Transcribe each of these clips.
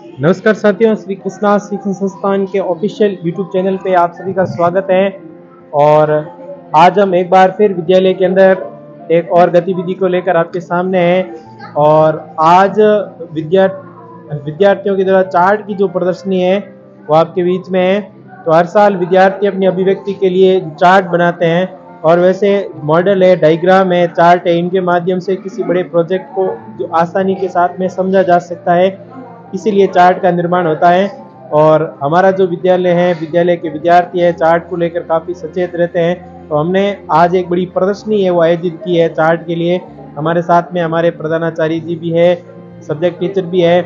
नमस्कार साथियों, श्री कृष्णा शिक्षण संस्थान के ऑफिशियल यूट्यूब चैनल पे आप सभी का स्वागत है। और आज हम एक बार फिर विद्यालय के अंदर एक और गतिविधि को लेकर आपके सामने हैं। और आज विद्यार्थियों की द्वारा चार्ट की जो प्रदर्शनी है वो आपके बीच में है। तो हर साल विद्यार्थी अपनी अभिव्यक्ति के लिए चार्ट बनाते हैं और वैसे मॉडल है, डायग्राम है, चार्ट है, इनके माध्यम से किसी बड़े प्रोजेक्ट को जो आसानी के साथ में समझा जा सकता है, इसीलिए चार्ट का निर्माण होता है। और हमारा जो विद्यालय है, विद्यालय के विद्यार्थी है, चार्ट को लेकर काफ़ी सचेत रहते हैं। तो हमने आज एक बड़ी प्रदर्शनी है वो आयोजित की है चार्ट के लिए। हमारे साथ में हमारे प्रधानाचार्य जी भी है, सब्जेक्ट टीचर भी है।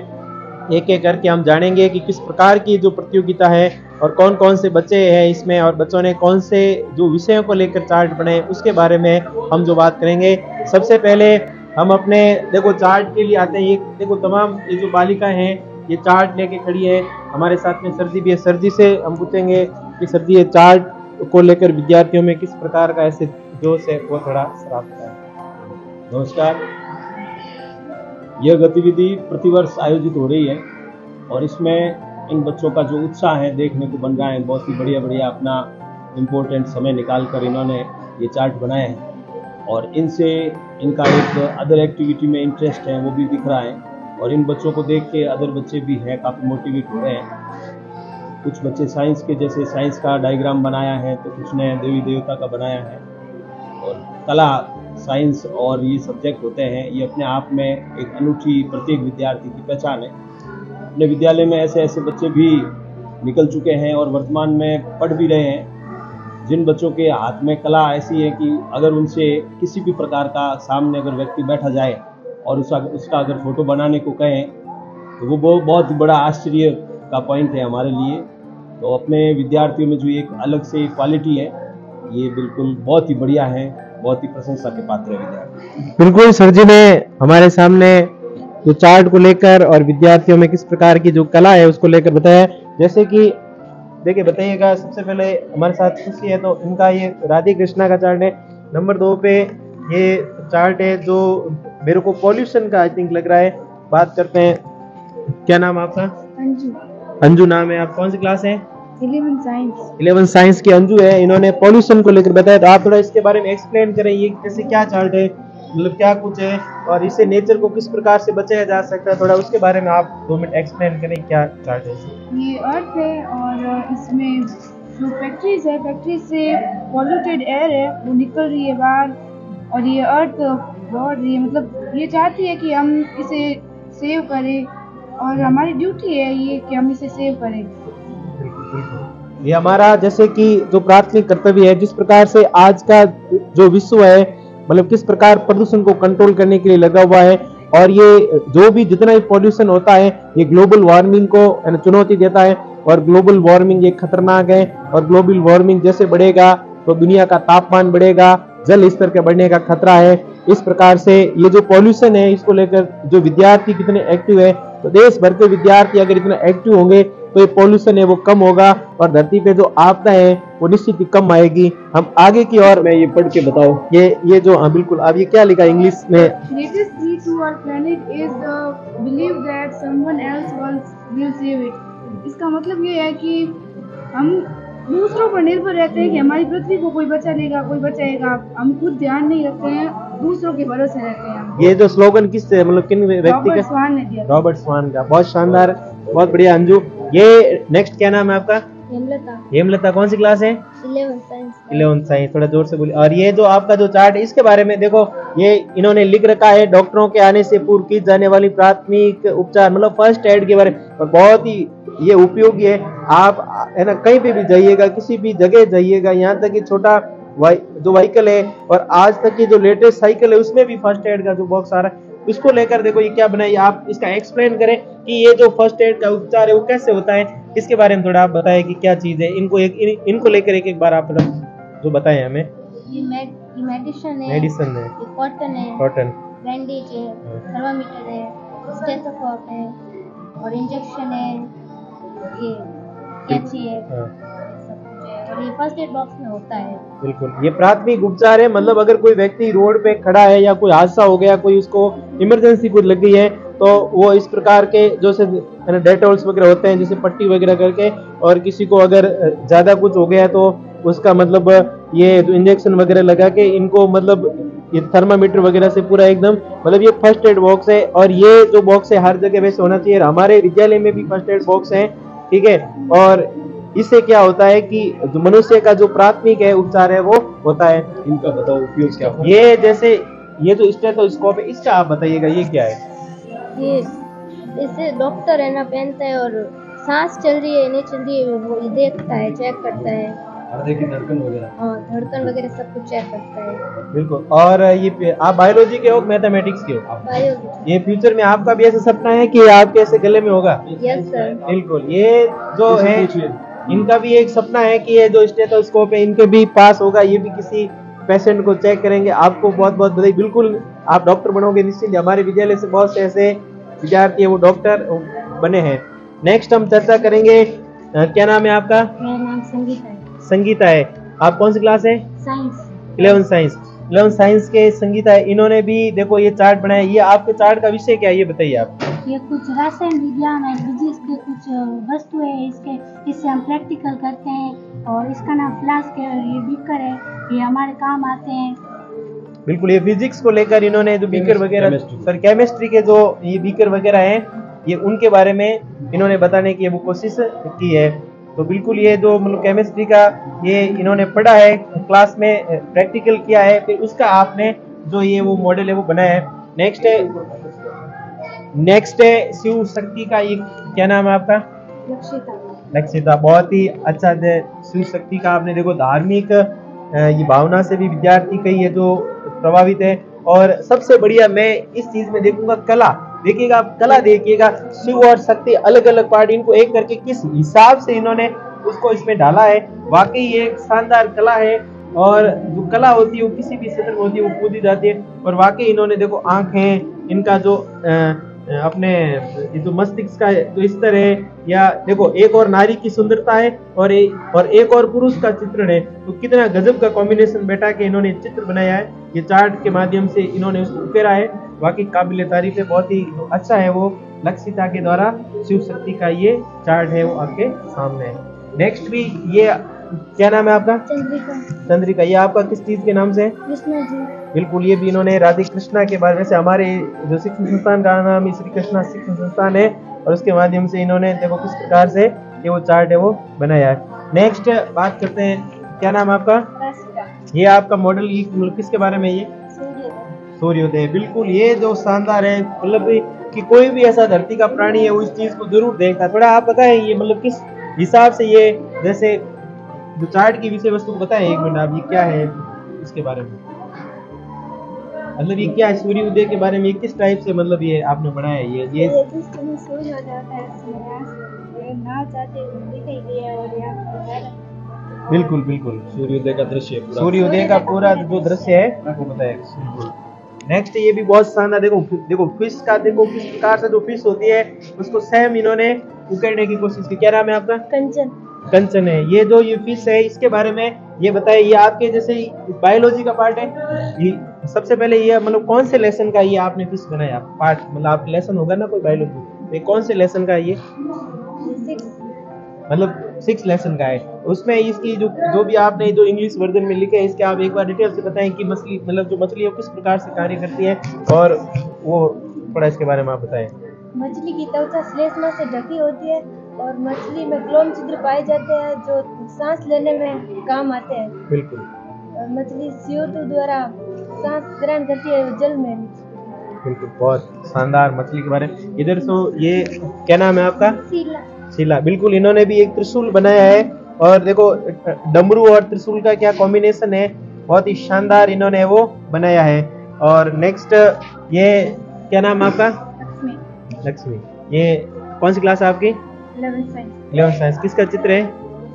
एक एक करके हम जानेंगे कि किस प्रकार की जो प्रतियोगिता है और कौन कौन से बच्चे हैं इसमें, और बच्चों ने कौन से जो विषयों को लेकर चार्ट बनाए उसके बारे में हम जो बात करेंगे। सबसे पहले हम अपने चार्ट के लिए आते हैं। ये देखो तमाम ये जो बालिकाएं हैं ये चार्ट लेके खड़ी है। हमारे साथ में सर जी भी है। सर जी से हम पूछेंगे कि सर जी ये चार्ट को लेकर विद्यार्थियों में किस प्रकार का ऐसे जोश है वो थोड़ा सराहता है। नमस्कार। यह गतिविधि प्रतिवर्ष आयोजित हो रही है और इसमें इन बच्चों का जो उत्साह है देखने को बन रहा है। बहुत ही बढ़िया बढ़िया अपना इम्पोर्टेंट समय निकाल कर इन्होंने ये चार्ट बनाए हैं और इनसे इनका एक अदर एक्टिविटी में इंटरेस्ट है वो भी दिख रहा है। और इन बच्चों को देख के अदर बच्चे भी हैं काफ़ी मोटिवेट हो रहे हैं। कुछ बच्चे साइंस के जैसे साइंस का डायग्राम बनाया है, तो कुछ ने देवी देवता का बनाया है। और कला, साइंस और ये सब्जेक्ट होते हैं, ये अपने आप में एक अनूठी प्रत्येक विद्यार्थी की पहचान है। अपने विद्यालय में ऐसे ऐसे बच्चे भी निकल चुके हैं और वर्तमान में पढ़ भी रहे हैं जिन बच्चों के हाथ में कला ऐसी है कि अगर उनसे किसी भी प्रकार का सामने अगर व्यक्ति बैठा जाए और उसका अगर फोटो बनाने को कहें तो वो बहुत बड़ा आश्चर्य का पॉइंट है हमारे लिए। तो अपने विद्यार्थियों में जो एक अलग से क्वालिटी है ये बिल्कुल बहुत ही बढ़िया है, बहुत ही प्रशंसा के पात्र है विद्यार्थी। बिल्कुल, सर जी ने हमारे सामने जो चार्ट को लेकर और विद्यार्थियों में किस प्रकार की जो कला है उसको लेकर बताया। जैसे कि देखिए बताइएगा, सबसे पहले हमारे साथ खुशी है तो इनका ये राधे कृष्णा का चार्ट है। नंबर 2 पे ये चार्ट है जो मेरे को पॉल्यूशन का आई थिंक लग रहा है। बात करते हैं, क्या नाम आपका? अंजू। अंजू नाम है। आप कौन सी क्लास है? 11 साइंस की अंजू है। इन्होंने पॉल्यूशन को लेकर बताया, तो आप थोड़ा इसके बारे में एक्सप्लेन करें। ये जैसे क्या चार्ट है, मतलब क्या कुछ है और इससे नेचर को किस प्रकार से बचाया जा सकता है, थोड़ा उसके बारे में आप 2 मिनट एक्सप्लेन करें। क्या चार्ट है? ये अर्थ है और इसमें जो फैक्ट्रीज है, फैक्ट्री से पॉल्यूटेड एयर है वो निकल रही है बाहर और ये अर्थ बढ़ रही है। मतलब ये चाहती है कि हम इसे सेव करें और हमारी ड्यूटी है ये कि हम इसे सेव करें। ये हमारा जैसे कि जो प्राथमिक कर्तव्य है, जिस प्रकार से आज का जो विश्व है मतलब किस प्रकार प्रदूषण को कंट्रोल करने के लिए लगा हुआ है। और ये जो भी जितना भी पॉल्यूशन होता है ये ग्लोबल वार्मिंग को चुनौती देता है और ग्लोबल वार्मिंग एक खतरनाक है। और ग्लोबल वार्मिंग जैसे बढ़ेगा तो दुनिया का तापमान बढ़ेगा, जल स्तर के बढ़ने का खतरा है। इस प्रकार से ये जो पॉल्यूशन है इसको लेकर जो विद्यार्थी कितने एक्टिव है, तो देश भर के विद्यार्थी अगर इतना एक्टिव होंगे तो ये पॉल्यूशन है वो कम होगा और धरती पे जो आपदा है वो निश्चित ही कम आएगी। हम आगे की ओर मैं ये पढ़ के बताओ, ये जो हाँ बिल्कुल। अब ये क्या लिखा इंग्लिश में? Greatest threat to our planet is the belief that someone else will save it. इसका मतलब ये है कि हम दूसरों पर निर्भर रहते हैं कि हमारी पृथ्वी को कोई बचा लेगा, कोई बचाएगा। हम खुद ध्यान नहीं रखते हैं, दूसरों के भरोसे रहते हैं। ये जो स्लोगन किससे, मतलब किन व्यक्ति रॉबर्ट का? स्वान ने दिया। रॉबर्ट स्वान का। बहुत शानदार, बहुत बढ़िया अंजू। ये नेक्स्ट क्या नाम है आपका? हेमलता। कौन सी क्लास है? 11 साइंस। थोड़ा जोर से बोलिए। और ये जो आपका जो चार्ट है इसके बारे में देखो, ये इन्होंने लिख रखा है डॉक्टरों के आने से पूर्व की जाने वाली प्राथमिक उपचार, मतलब फर्स्ट एड के बारे में। और बहुत ही ये उपयोगी है। आप है ना कहीं पे भी जाइएगा, किसी भी जगह जाइएगा, यहाँ तक कि छोटा जो व्हीकल है और आज तक की जो लेटेस्ट साइकिल है उसमें भी फर्स्ट एड का जो बॉक्स आ रहा है, इसको लेकर देखो ये क्या बनाई। आप इसका एक्सप्लेन करें कि ये जो फर्स्ट एड का उपचार है वो कैसे होता है, इसके बारे में थोड़ा आप बताएं कि क्या चीज है। इनको लेकर एक बार आप जो बताएं हमें। ये मेडिसिन है, ये कॉटन, बैंडेज है, थर्मामीटर है, स्टेथोस्कोप है और इंजेक्शन है, ये कैंची है। और ये फर्स्ट एड बॉक्स में होता है। बिल्कुल, ये प्राथमिक उपचार है। मतलब अगर कोई व्यक्ति रोड पे खड़ा है या कोई हादसा हो गया, कोई उसको इमरजेंसी कुछ लग गई है तो वो इस प्रकार के जो से डेटॉल्स वगैरह होते हैं जैसे पट्टी वगैरह करके, और किसी को अगर ज्यादा कुछ हो गया तो उसका मतलब ये जो इंजेक्शन वगैरह लगा के इनको मतलब ये थर्मामीटर वगैरह से पूरा एकदम मतलब ये फर्स्ट एड बॉक्स है। और ये जो बॉक्स है हर जगह वैसे होना चाहिए, हमारे विद्यालय में भी फर्स्ट एड बॉक्स है, ठीक है। और इससे क्या होता है कि जो मनुष्य का जो प्राथमिक है उपचार है वो होता है। इनका बताओ उपयोग क्या होगा? ये जैसे ये जो स्टेथोस्कोप है इसका आप बताइएगा ये क्या है? ये इसे डॉक्टर है ना पहनता है, और सांस चल रही है नहीं चल रही है वो ये देखता है, चेक करता है, हृदय की धड़कन वगैरह। हाँ धड़कन वगैरह सब कुछ चेक करता है। बिल्कुल। और ये आप बायोलॉजी के हो, मैथमेटिक्स के हो? बायोलॉजी। ये फ्यूचर में आपका भी ऐसा सपना है कि आपके ऐसे गले में होगा? Yes sir. बिल्कुल। ये जो है इनका भी एक सपना है कि ये जो स्टेथोस्कोप है इनके भी पास होगा, ये भी किसी पेशेंट को चेक करेंगे। आपको बहुत बहुत बधाई, बिल्कुल आप डॉक्टर बनोगे निश्चित। हमारे विद्यालय से बहुत से ऐसे विद्यार्थी है वो डॉक्टर बने हैं। नेक्स्ट हम चर्चा करेंगे, क्या नाम है आपका? मेरा नाम संगीता है। संगीता है। आप कौन सी क्लास है? साइंस। 11 साइंस। 11 साइंस के संगीता है। इन्होंने भी देखो ये चार्ट बनाया। ये आपके चार्ट का विषय क्या है ये बताइए आप? ये कुछ रसायन विज्ञान है, फिजिक्स के कुछ वस्तु है, इससे हम प्रैक्टिकल करते हैं। और इसका नाम फ्लास्क है, ये बीकर है, ये हमारे काम आते हैं। बिल्कुल। ये फिजिक्स को लेकर इन्होंने जो बीकर वगैरह सर केमिस्ट्री के जो ये बीकर वगैरह हैं ये उनके बारे में इन्होंने बताने की वो कोशिश की है। तो बिल्कुल ये जो मतलब केमिस्ट्री का ये इन्होंने पढ़ा है, क्लास में प्रैक्टिकल किया है, फिर उसका आपने जो ये वो मॉडल है वो बनाया है। नेक्स्ट है शिव शक्ति का। ये क्या नाम है आपका? लक्षिता। बहुत ही अच्छा शिव शक्ति का आपने देखो धार्मिक ये भावना से भी विद्यार्थी कई है जो प्रभावित है। और सबसे बढ़िया मैं इस चीज में देखूंगा कला। देखिएगा आप कला देखिएगा, शिव और शक्ति अलग अलग पार्ट इनको एक करके किस हिसाब से इन्होंने उसको इसमें डाला है। वाकई ये एक शानदार कला है। और जो कला होती है वो किसी भी क्षेत्र में होती है वो कूदी जाती है। और वाकई इन्होंने देखो आंखें, इनका जो अपने ये जो मस्तिष्क का जो स्तर है, या देखो एक और नारी की सुंदरता है और एक और पुरुष का चित्रण है। तो कितना गजब का कॉम्बिनेशन बैठा के इन्होंने चित्र बनाया है। ये चार्ट के माध्यम से इन्होंने उसको उकेरा है। वाकई काबिल तारीफ है, बहुत ही अच्छा है वो लक्षिता के द्वारा शिव शक्ति का ये चार्ट है वो आपके सामने है। नेक्स्ट भी ये क्या नाम है आपका? चंद्रिका। ये आपका किस चीज के नाम से है? कृष्णा जी। बिल्कुल। ये भी इन्होंने राधे कृष्णा के बारे में से हमारे जो शिक्षण संस्थान का नाम श्री कृष्णा शिक्षण संस्थान है और उसके माध्यम से इन्होंने देखो किस प्रकार से ये वो चार्ट है वो बनाया है। नेक्स्ट बात करते हैं, क्या नाम है आपका? ये आपका मॉडल ये किसके बारे में? ये सूर्योदय। बिल्कुल। ये जो शानदार है, मतलब कि कोई भी ऐसा धरती का प्राणी है वो इस चीज को जरूर देखता है। थोड़ा आप बताएं ये मतलब किस हिसाब से ये जैसे जो चार्ट की विषय वस्तु को बताएं एक मिनट आप, ये क्या है इसके बारे में, मतलब ये क्या है सूर्योदय के बारे में, किस टाइप से मतलब ये आपने बनाया है? ये सूर्य हो जाता है नाच आते दिखाई दिया और यहाँ बिल्कुल बिल्कुल सूर्योदय का दृश्य, सूर्योदय का पूरा जो दृश्य है आपको बताया। बिल्कुल। नेक्स्ट ये भी बहुत शानदार। देखो फिश का देखो किस प्रकार से जो फिश होती है उसको सेम इन्होंने उकेरने की कोशिश की। क्या नाम है आपका? कंचन है। ये जो ये फिश है इसके बारे में ये बताइए। ये आपके जैसे बायोलॉजी का पार्ट है। ये सबसे पहले ये मतलब कौन से लेसन का ये आपने फिश बनाया पार्ट, मतलब आप लेसन होगा ना कोई बायोलॉजी, ये कौन से लेसन का है ये? मतलब 6 लेसन का है। उसमें इसकी जो भी आपने जो इंग्लिश वर्जन में लिखे है इसके आप एक बार डिटेल से बताएं कि मछली मतलब जो मछली है किस प्रकार से कार्य करती है और वो थोड़ा इसके बारे में आप बताएं। मछली की त्वचा श्लेष्मा से ढकी होती है और मछली में क्लोम छिद्र पाए जाते हैं जो सांस लेने में काम आते हैं। बिल्कुल। मछली CO2 द्वारा सांस ग्रहण करती है जल में। बिल्कुल। बहुत शानदार मछली के बारे में। इधर तो ये क्या नाम है आपका? शीला। बिल्कुल। इन्होंने भी एक त्रिशूल बनाया है और देखो डमरू और त्रिशूल का क्या कॉम्बिनेशन है, बहुत ही शानदार इन्होंने वो बनाया है। और नेक्स्ट ये क्या नाम आपका? लक्ष्मी। ये कौन सी क्लास है आपकी? 11 साइंस। किसका चित्र है?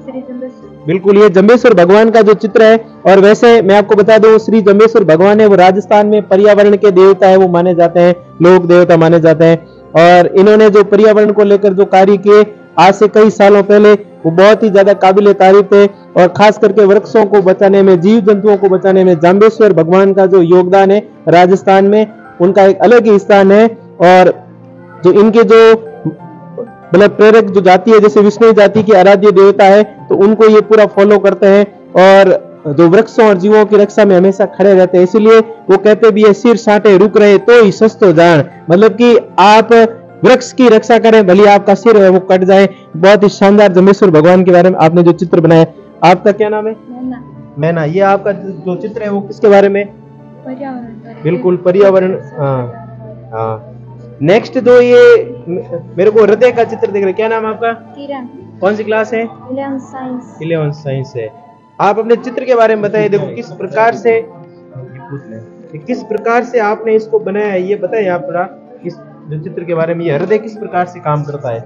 श्री जम्बेश्वर। बिल्कुल। ये जम्बेश्वर भगवान का जो चित्र है। और वैसे मैं आपको बता दूं श्री जम्बेश्वर भगवान है वो राजस्थान में पर्यावरण के देवता है वो माने जाते हैं, लोक देवता माने जाते हैं। और इन्होंने जो पर्यावरण को लेकर जो कार्य किए आज से कई सालों पहले वो बहुत ही ज्यादा काबिल तारीफ है। और खास करके वृक्षों को बचाने में, जीव जंतुओं को बचाने में जाम्बेश्वर भगवान का जो योगदान है राजस्थान में उनका एक अलग ही स्थान है। और जो इनके जो मतलब प्रेरक जो जाति है, जैसे विष्णु जाति की आराध्य देवता है, तो उनको ये पूरा फॉलो करते हैं और जो वृक्षों और जीवों की रक्षा में हमेशा खड़े रहते हैं। इसलिए वो कहते भी है, सिर साटे रुक रहे तो ही सस्तो जान, मतलब कि आप वृक्ष की रक्षा करें, भले आपका सिर है वो कट जाए। बहुत ही शानदार जमेश्वर भगवान के बारे में आपने जो चित्र बनाया। आपका क्या नाम है? मैना। ये आपका जो चित्र है वो किसके बारे में? पर्यावरण। बिल्कुल पर्यावरण। हाँ। नेक्स्ट दो ये मेरे को हृदय का चित्र दिख रहा है। क्या नाम है आपका? किरण। कौन सी क्लास है? 11th science. 11th साइंस है। आप अपने चित्र के बारे में बताइए। देखो किस प्रकार से आपने इसको बनाया है, ये बताइए आप थोड़ा। इस जो चित्र के बारे में, ये हृदय किस प्रकार से काम करता है,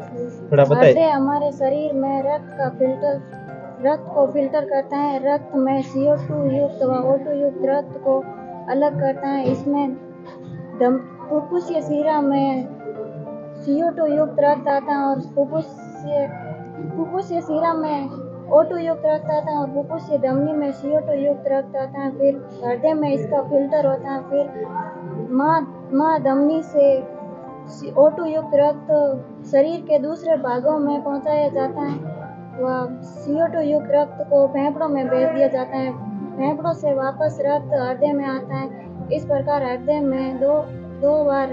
थोड़ा बताइए। हृदय हमारे शरीर में रक्त को फिल्टर करता है। रक्त में CO2 युक्त व O2 युक्त रक्त को अलग करता है। इसमें फुफ्फुसीय शिरा में CO2 युक्त रक्त आता है और फुफ्फुसीय शिरा में O2 युक्त रक्त आता है और फुफ्फुसीय धमनी में CO2 युक्त रक्त आता है। फिर हृदय में इसका फिल्टर होता है। फिर माँ धमनी से O2 युक्त रक्त शरीर के दूसरे भागों में पहुंचाया जाता है व CO2 युक्त रक्त को फेफड़ों में भेज दिया जाता है। फेफड़ों से वापस रक्त हृदय में आता है। इस प्रकार हृदय में दो बार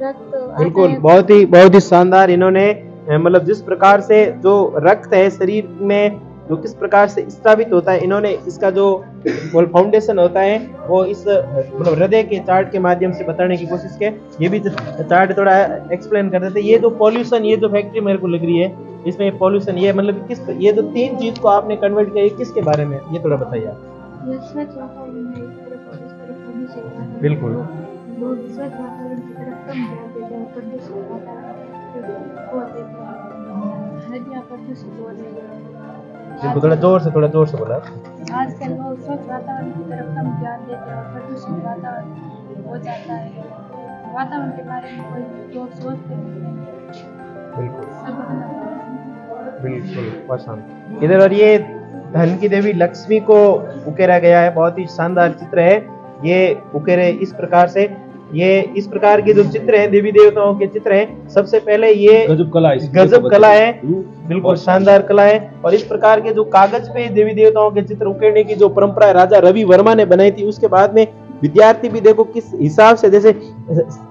रक्त बिल्कुल, बहुत ही शानदार। इन्होंने मतलब जिस प्रकार से जो रक्त है शरीर में जो किस प्रकार से स्थापित होता है, इन्होंने इसका जो फाउंडेशन होता है वो इस मतलब हृदय के चार्ट के माध्यम से बताने की कोशिश की। ये भी चार्ट थोड़ा एक्सप्लेन कर देते। ये जो पॉल्यूशन, ये जो फैक्ट्री मेरे को लग रही है, इसमें पॉल्यूशन ये मतलब किस, ये जो तीन चीज को आपने कन्वर्ट किया, किसके बारे में, ये थोड़ा बताइए आप। बिल्कुल थोड़ा जोर से बोला। आजकल लोग स्वच्छ वातावरण की तरफ कम ध्यान देते हैं और प्रदूषित वातावरण हो जाता है। वातावरण के बारे में कोई लोग सोचते नहीं। बिल्कुल पसंद इधर। और ये धन की देवी लक्ष्मी को उकेरा गया है। बहुत ही शानदार चित्र है ये। उकेरे इस प्रकार से, ये इस प्रकार के जो चित्र हैं देवी देवताओं के चित्र हैं। सबसे पहले ये गजब कला है। बिल्कुल शानदार कला है। और इस प्रकार के जो कागज पे देवी देवताओं के चित्र उकेरने की जो परंपरा राजा रवि वर्मा ने बनाई थी, उसके बाद में विद्यार्थी भी देखो किस हिसाब से, जैसे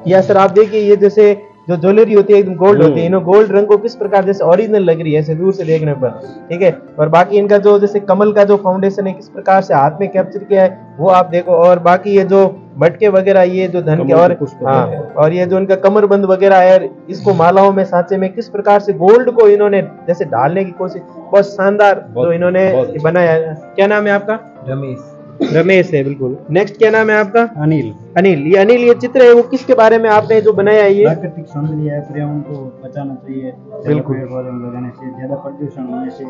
या सर आप देखिए, ये जैसे जो ज्वेलरी होती है एकदम गोल्ड होती है, इन्होंने गोल्ड रंग को किस प्रकार जैसे ओरिजिनल लग रही है ऐसे दूर से देखने पर, ठीक है। और बाकी इनका जो जैसे कमल का जो फाउंडेशन है किस प्रकार से हाथ में कैप्चर किया है वो आप देखो। और बाकी ये जो मटके वगैरह, ये जो धन के और ये जो इनका कमरबंद वगैरह है, इसको मालाओं में सांचे में किस प्रकार से गोल्ड को इन्होंने जैसे डालने की कोशिश, बहुत शानदार जो इन्होंने बनाया है। क्या नाम है आपका? रमेश है। बिल्कुल। नेक्स्ट क्या नाम है आपका? अनिल। ये चित्र है वो किसके बारे में आपने जो बनाया है? ये प्राकृतिक सौंदर्य है, पर्यावरण को बचाना चाहिए। बिल्कुल। लगाने से ज्यादा प्रदूषण होने से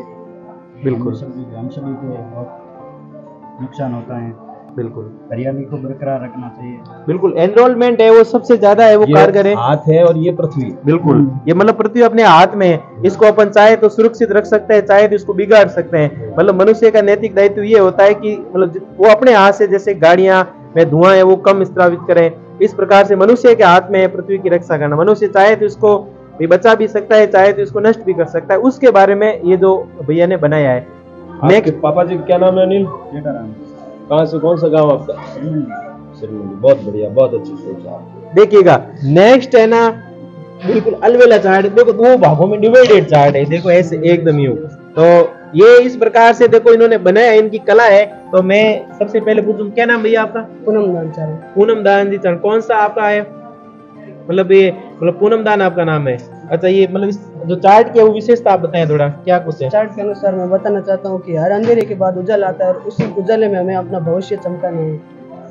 बिल्कुल हम सभी को बहुत नुकसान होता है। बिल्कुल। हरियाली को बरकरार रखना चाहिए। बिल्कुल। एनरोलमेंट है वो सबसे ज्यादा है, वो कारगर है। हाथ है और ये पृथ्वी। बिल्कुल। ये मतलब पृथ्वी अपने हाथ में है। इसको अपन चाहे तो सुरक्षित रख सकते हैं, चाहे तो इसको बिगाड़ सकते हैं। मतलब मनुष्य का नैतिक दायित्व ये होता है कि मतलब वो अपने हाथ से, जैसे गाड़ियां में धुआं है वो कम स्रावित करें, इस प्रकार से मनुष्य के हाथ में है पृथ्वी की रक्षा करना। मनुष्य चाहे तो इसको भी बचा भी सकता है, चाहे तो इसको नष्ट भी कर सकता है। उसके बारे में ये जो भैया ने बनाया है। नेक्स्ट पापा जी क्या नाम है? अनिल। कहाँ से, कौन सा गांव आपका? सिरमंडी। बहुत बढ़िया, बहुत अच्छी सोच है। देखिएगा नेक्स्ट है ना, बिल्कुल अलवेला चार्ट। देखो दो भागों में डिवाइडेड चार्ट है, देखो ऐसे एकदम यूं। तो ये इस प्रकार से देखो इन्होंने बनाया, इनकी कला है। तो मैं सबसे पहले पूछूं, क्या नाम भैया आपका? पूनम दान जी चारण। कौन सा आपका है? मतलब ये मतलब पूनम दान आपका नाम है? अच्छा, ये मतलब इस जो चार्ट की है वो विशेषता आप बताएं थोड़ा, क्या कुछ है? चार्ट के अनुसार मैं बताना चाहता हूँ कि हर अंधेरे के बाद उजाला आता है और उसी उजाले में हमें अपना भविष्य चमकाना है।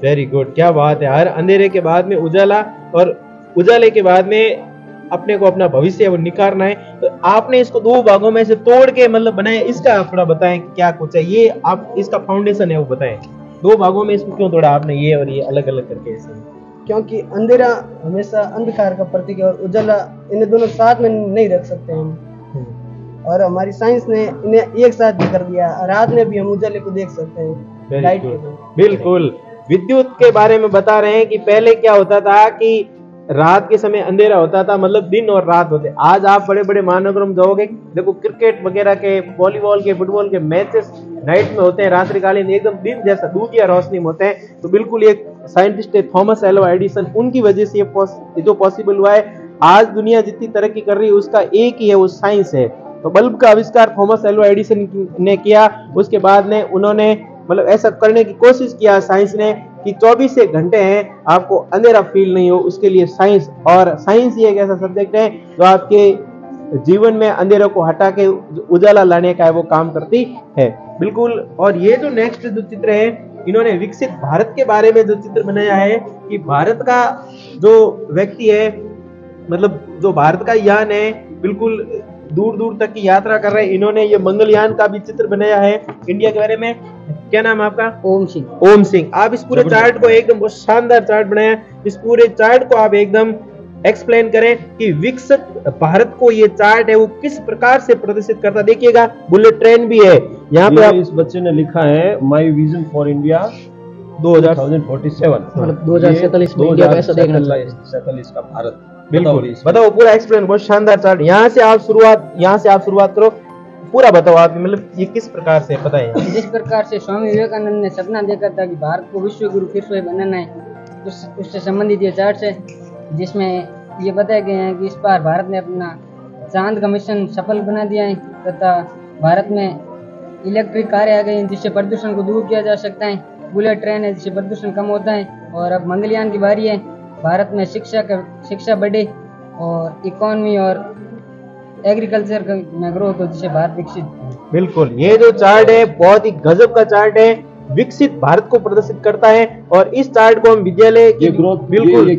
वेरी गुड, क्या बात है। हर अंधेरे के बाद में उजाला और उजाले के बाद में अपने को अपना भविष्य वो निखारना है। तो आपने इसको दो भागों में से तोड़ के मतलब बनाया, इसका थोड़ा बताएं क्या कुछ है। ये आप इसका फाउंडेशन है वो बताएं, दो भागों में इसको क्यों तोड़ा आपने, ये और ये अलग अलग करके ऐसे? क्योंकि अंधेरा हमेशा अंधकार का प्रतीक है और उजाला, इन्हें दोनों साथ में नहीं रख सकते हम। और हमारी साइंस ने इन्हें एक साथ भी कर दिया। रात में भी हम उजाले को देख सकते हैं, लाइट के। बिल्कुल। विद्युत के बारे में बता रहे हैं कि पहले क्या होता था कि रात के समय अंधेरा होता था, मतलब दिन और रात होते। आज आप बड़े बड़े महानगरों में जाओगे, देखो क्रिकेट वगैरह के, वॉलीबॉल के, फुटबॉल के मैचेस नाइट में होते हैं, रात्रिकालीन एकदम दिन जैसा दूधिया रोशनी में होते हैं। तो बिल्कुल एक साइंटिस्ट है थॉमस एल्वा एडिसन, उनकी वजह से ये जो पॉसिबल हुआ है। आज दुनिया जितनी तरक्की कर रही है उसका एक ही है, वो साइंस है। तो बल्ब का आविष्कार थॉमस एल्वा एडिसन ने किया। उसके बाद ने उन्होंने मतलब ऐसा करने की कोशिश किया साइंस ने कि 24 घंटे हैं आपको अंधेरा फील नहीं हो। उसके लिए साइंस ही एक ऐसा सब्जेक्ट है जो आपके जीवन में अंधेरों को हटा के उजाला लाने का है वो काम करती है। बिल्कुल। और ये जो नेक्स्ट जो चित्र है, इन्होंने विकसित भारत के बारे में जो चित्र बनाया है कि भारत का जो व्यक्ति है, मतलब जो भारत का यान है, बिल्कुल दूर दूर तक की यात्रा कर रहे हैं। इन्होंने ये मंगलयान का भी चित्र बनाया है इंडिया के बारे में। क्या नाम है आपका? ओम सिंह। ओम सिंह। आप इस पूरे चार्ट को एकदम बहुत शानदार चार्ट बनाया, इस पूरे चार्ट को आप एकदम एक्सप्लेन करें कि विकसित भारत को ये चार्ट है वो किस प्रकार से प्रदर्शित करता। देखिएगा बुलेट ट्रेन भी है यहाँ पे। इस बच्चे ने लिखा है माई विजन फॉर इंडिया 2047, मतलब 2047 में इंडिया कैसा देखना चाहिए, 47 का भारत। बिल्कुल बताओ पूरा एक्सप्लेन, बहुत शानदार चार्ट। यहाँ से आप शुरुआत करो, पूरा बताओ आप, मतलब ये किस प्रकार से पता है। जिस प्रकार से स्वामी विवेकानंद ने सपना देखा था कि भारत को विश्व गुरु फिर से बनाना है, उससे संबंधित ये चार्ट है जिसमें ये बताया गया है कि इस बार भारत ने अपना चांद का मिशन सफल बना दिया है तथा भारत में इलेक्ट्रिक कारें आ गई हैं जिससे प्रदूषण को दूर किया जा सकता है। बुलेट ट्रेन है जिससे प्रदूषण कम होता है। और अब मंगलयान की बारी है। भारत में शिक्षा बढ़े और इकोनॉमी और एग्रीकल्चर में ग्रोथ हो जिससे भारत विकसित। बिल्कुल, ये जो चार्ट है बहुत ही गजब का चार्ट है, विकसित भारत को प्रदर्शित करता है। और इस चार्ट को हम विद्यालय की बिल्कुल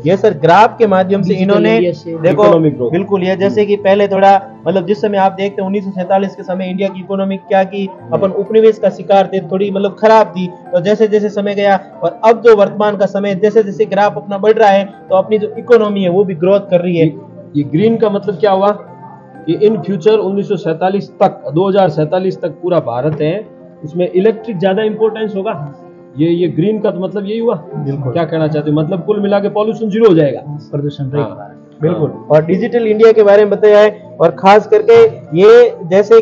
ये सर ग्राफ के माध्यम से इन्होंने देखो बिल्कुल ये जैसे कि पहले थोड़ा मतलब जिस समय आप देखते हैं 1947 के समय इंडिया की इकोनॉमी क्या की, अपन उपनिवेश का शिकार थे, थोड़ी मतलब खराब थी। तो जैसे जैसे समय गया और अब जो वर्तमान का समय जैसे जैसे ग्राफ अपना बढ़ रहा है तो अपनी जो इकोनॉमी है वो भी ग्रोथ कर रही है। ये ग्रीन का मतलब क्या हुआ कि इन फ्यूचर 1947 तक 2047 तक पूरा भारत है, उसमें इलेक्ट्रिक ज्यादा इंपॉर्टेंस होगा। ये ग्रीन का तो मतलब यही हुआ। बिल्कुल, क्या कहना चाहते हो, मतलब कुल मिला के पॉल्यूशन 0 हो जाएगा, प्रदूषण रहित। बिल्कुल। और डिजिटल इंडिया के बारे में बताया है और खास करके ये जैसे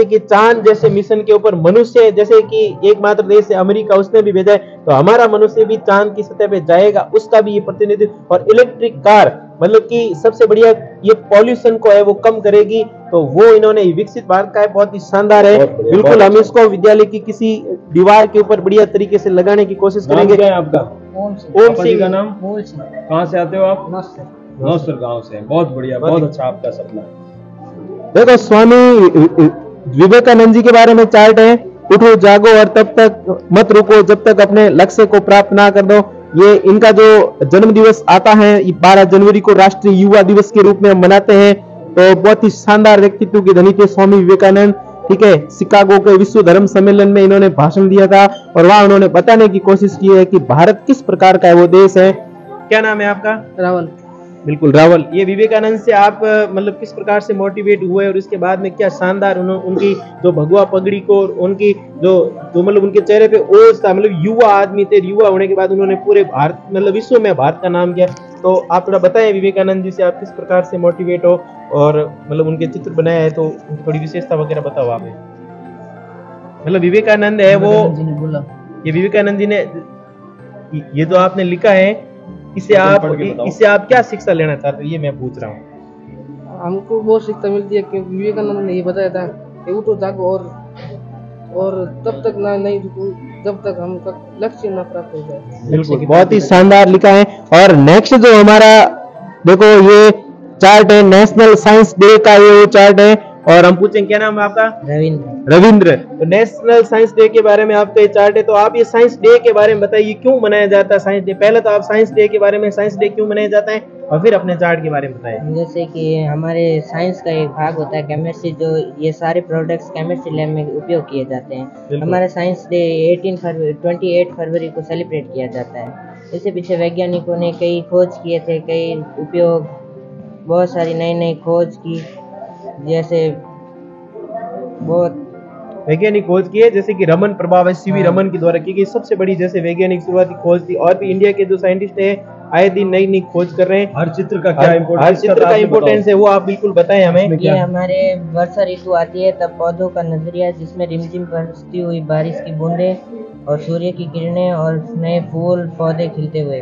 कि चांद जैसे मिशन के ऊपर मनुष्य जैसे कि एकमात्र देश है अमेरिका, उसने भी भेजा है, तो हमारा मनुष्य भी चांद की सतह पे जाएगा, उसका भी ये प्रतिनिधित्व। और इलेक्ट्रिक कार मतलब कि सबसे बढ़िया ये पॉल्यूशन को है वो कम करेगी, तो वो इन्होंने विकसित भारत का है, बहुत ही शानदार है। बिल्कुल, हम इसको विद्यालय की किसी दीवार के ऊपर बढ़िया तरीके से लगाने की कोशिश करेंगे। क्या है आपका? ओम सिंह का नाम। कहाँ से आते हो आप? नौसर गांव से। बहुत बढ़िया, बहुत अच्छा आपका सपना। देखो स्वामी विवेकानंद जी के बारे में चार्ट है, उठो जागो और तब तक मत रुको जब तक अपने लक्ष्य को प्राप्त ना कर दो। ये इनका जो जन्म दिवस आता है 12 जनवरी को राष्ट्रीय युवा दिवस के रूप में हम मनाते हैं। तो बहुत ही शानदार व्यक्तित्व के धनी थे स्वामी विवेकानंद। ठीक है, शिकागो के विश्व धर्म सम्मेलन में इन्होंने भाषण दिया था और वहां उन्होंने बताने की कोशिश की है कि भारत किस प्रकार का है वो देश है। क्या नाम है आपका? रावल। बिल्कुल रावल। ये विवेकानंद से आप मतलब किस प्रकार से मोटिवेट हुए और इसके बाद में क्या शानदार उनकी जो भगवा पगड़ी को उनकी जो मतलब उनके चेहरे पे ओज था, मतलब युवा आदमी थे, युवा होने के बाद उन्होंने पूरे भारत मतलब विश्व में भारत का नाम किया। तो आप थोड़ा बताएं विवेकानंद जी से आप किस प्रकार से मोटिवेट हो और मतलब उनके चित्र बनाया है तो थोड़ी विशेषता वगैरह बताओ आप। मतलब विवेकानंद है वो, ये विवेकानंद जी ने ये जो आपने लिखा है इससे आप क्या शिक्षा लेना चाहते हो, ये मैं पूछ रहा हूँ। हमको बहुत शिक्षा मिलती है क्योंकि विवेकानंद ने ये बताया था कि उठो जागो और तब तक ना नहीं रुको जब तक हम लक्ष्य ना प्राप्त हो जाए। बिल्कुल, बहुत ही शानदार लिखा है। और नेक्स्ट जो हमारा देखो ये चार्ट है नेशनल साइंस डे का, ये चार्ट है और हम पूछेंगे क्या नाम है आपका? रविंद्र। तो नेशनल साइंस डे के बारे में आपका ये चार्ट है, तो आप ये साइंस डे के बारे में बताइए क्यों मनाया जाता है साइंस डे। पहले तो आप साइंस डे के बारे में, साइंस डे क्यों मनाया जाता है और फिर अपने चार्ट के बारे में बताएं। जैसे कि हमारे साइंस का एक भाग होता है केमिस्ट्री, जो ये सारे प्रोडक्ट्स केमिस्ट्री लैब में उपयोग किए जाते हैं। हमारा साइंस डे 28 फरवरी को सेलिब्रेट किया जाता है। इससे पीछे वैज्ञानिकों ने कई खोज किए थे, कई उपयोग, बहुत सारी नई खोज की, जैसे बहुत वैज्ञानिक खोज की है, जैसे कि रमन प्रभाव है, सीवी रमन के द्वारा की गई सबसे बड़ी जैसे वैज्ञानिक शुरुआती खोज थी। और भी इंडिया के जो साइंटिस्ट है आए दिन नई नई खोज कर रहे हैं। हर चित्र का क्या इम्पोर्टेंस, हर चित्र का इम्पोर्टेंस है वो आप बिल्कुल बताएं हमें। ये हमारे वर्षा ऋतु आती है तब पौधों का नजरिया, जिसमें रिमझिम बरसती हुई बारिश की बूंदें और सूर्य की किरणें और नए फूल पौधे खिलते हुए।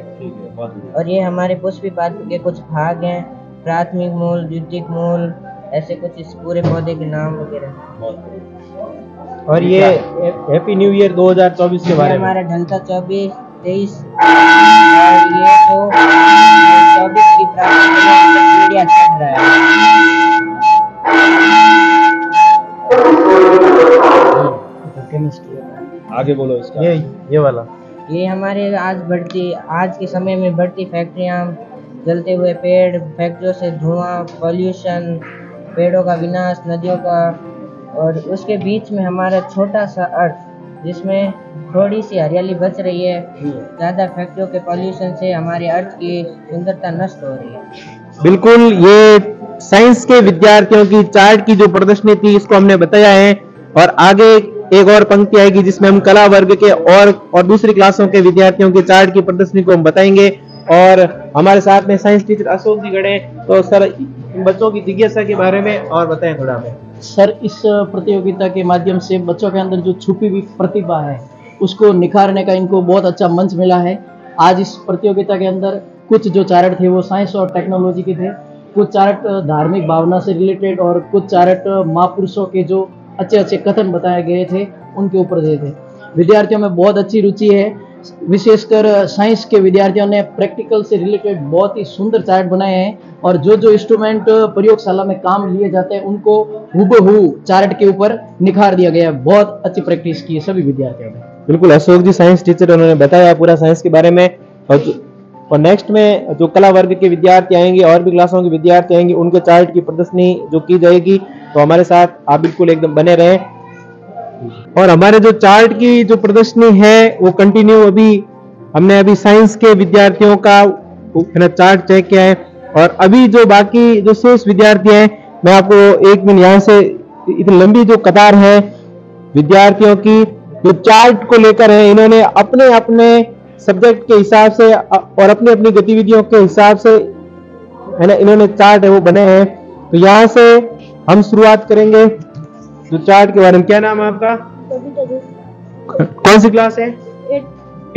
और ये हमारे पुष्पी पात्र के कुछ भाग हैं, प्राथमिक मूल, द्वितीयक मूल, ऐसे कुछ इस पूरे पौधे के नाम वगैरह। और ये हैप्पी न्यू ईयर 2024 के बारे में हमारा ढलता 24-23 और ये जो 24 की मीडिया चल रहा है। आगे बोलो इसका। ये वाला ये हमारे आज के समय में बढ़ती फैक्ट्रियां, जलते हुए पेड़, फैक्ट्रियों से धुआं, पॉल्यूशन, पेड़ों का विनाश, नदियों का, और उसके बीच में हमारा छोटा सा अर्थ जिसमें थोड़ी सी हरियाली बच रही है। ज़्यादा फैक्ट्रियों के पॉल्यूशन से हमारे अर्थ की सुंदरता नष्ट हो रही है। बिल्कुल, ये साइंस के विद्यार्थियों की चार्ट की जो प्रदर्शनी थी इसको हमने बताया है। और आगे एक और पंक्ति आएगी जिसमें हम कला वर्ग के और दूसरी क्लासों के विद्यार्थियों की चार्ट की प्रदर्शनी को हम बताएंगे। और हमारे साथ में साइंस टीचर अशोक जी खड़े हैं। तो सर, इन बच्चों की जिज्ञासा के बारे में और बताएं थोड़ा हमें। सर, इस प्रतियोगिता के माध्यम से बच्चों के अंदर जो छुपी हुई प्रतिभा है उसको निखारने का इनको बहुत अच्छा मंच मिला है। आज इस प्रतियोगिता के अंदर कुछ जो चार्ट थे वो साइंस और टेक्नोलॉजी के थे, कुछ चार्ट धार्मिक भावना से रिलेटेड और कुछ चार्ट महापुरुषों के जो अच्छे अच्छे कथन बताए गए थे उनके ऊपर दे थे। विद्यार्थियों में बहुत अच्छी रुचि है, विशेषकर साइंस के विद्यार्थियों ने प्रैक्टिकल से रिलेटेड बहुत ही सुंदर चार्ट बनाए हैं। और जो इंस्ट्रूमेंट प्रयोगशाला में काम लिए जाते हैं उनको हूबहू चार्ट के ऊपर निखार दिया गया है। बहुत अच्छी प्रैक्टिस की है सभी विद्यार्थियों ने। बिल्कुल, अशोक जी साइंस टीचर, उन्होंने बताया पूरा साइंस के बारे में। और नेक्स्ट में जो कला वर्ग के विद्यार्थी आएंगे और भी क्लासों के विद्यार्थी आएंगे उनके चार्ट की प्रदर्शनी जो की जाएगी। तो हमारे साथ आप बिल्कुल एकदम बने रहें। और हमारे जो चार्ट की जो प्रदर्शनी है वो कंटिन्यू, हमने अभी साइंस के विद्यार्थियों का चार्ट चेक किया है। और अभी जो बाकी जो शेष विद्यार्थी हैं, मैं आपको एक मिनट, यहाँ से इतनी लंबी जो कतार है विद्यार्थियों की जो चार्ट को लेकर है, इन्होंने अपने अपने सब्जेक्ट के हिसाब से और अपनी अपनी गतिविधियों के हिसाब से है ना, इन्होंने चार्ट है वो बने हैं। तो यहाँ से हम शुरुआत करेंगे जो चार्ट के बारे में। क्या नाम है आपका? कौन सी क्लास है?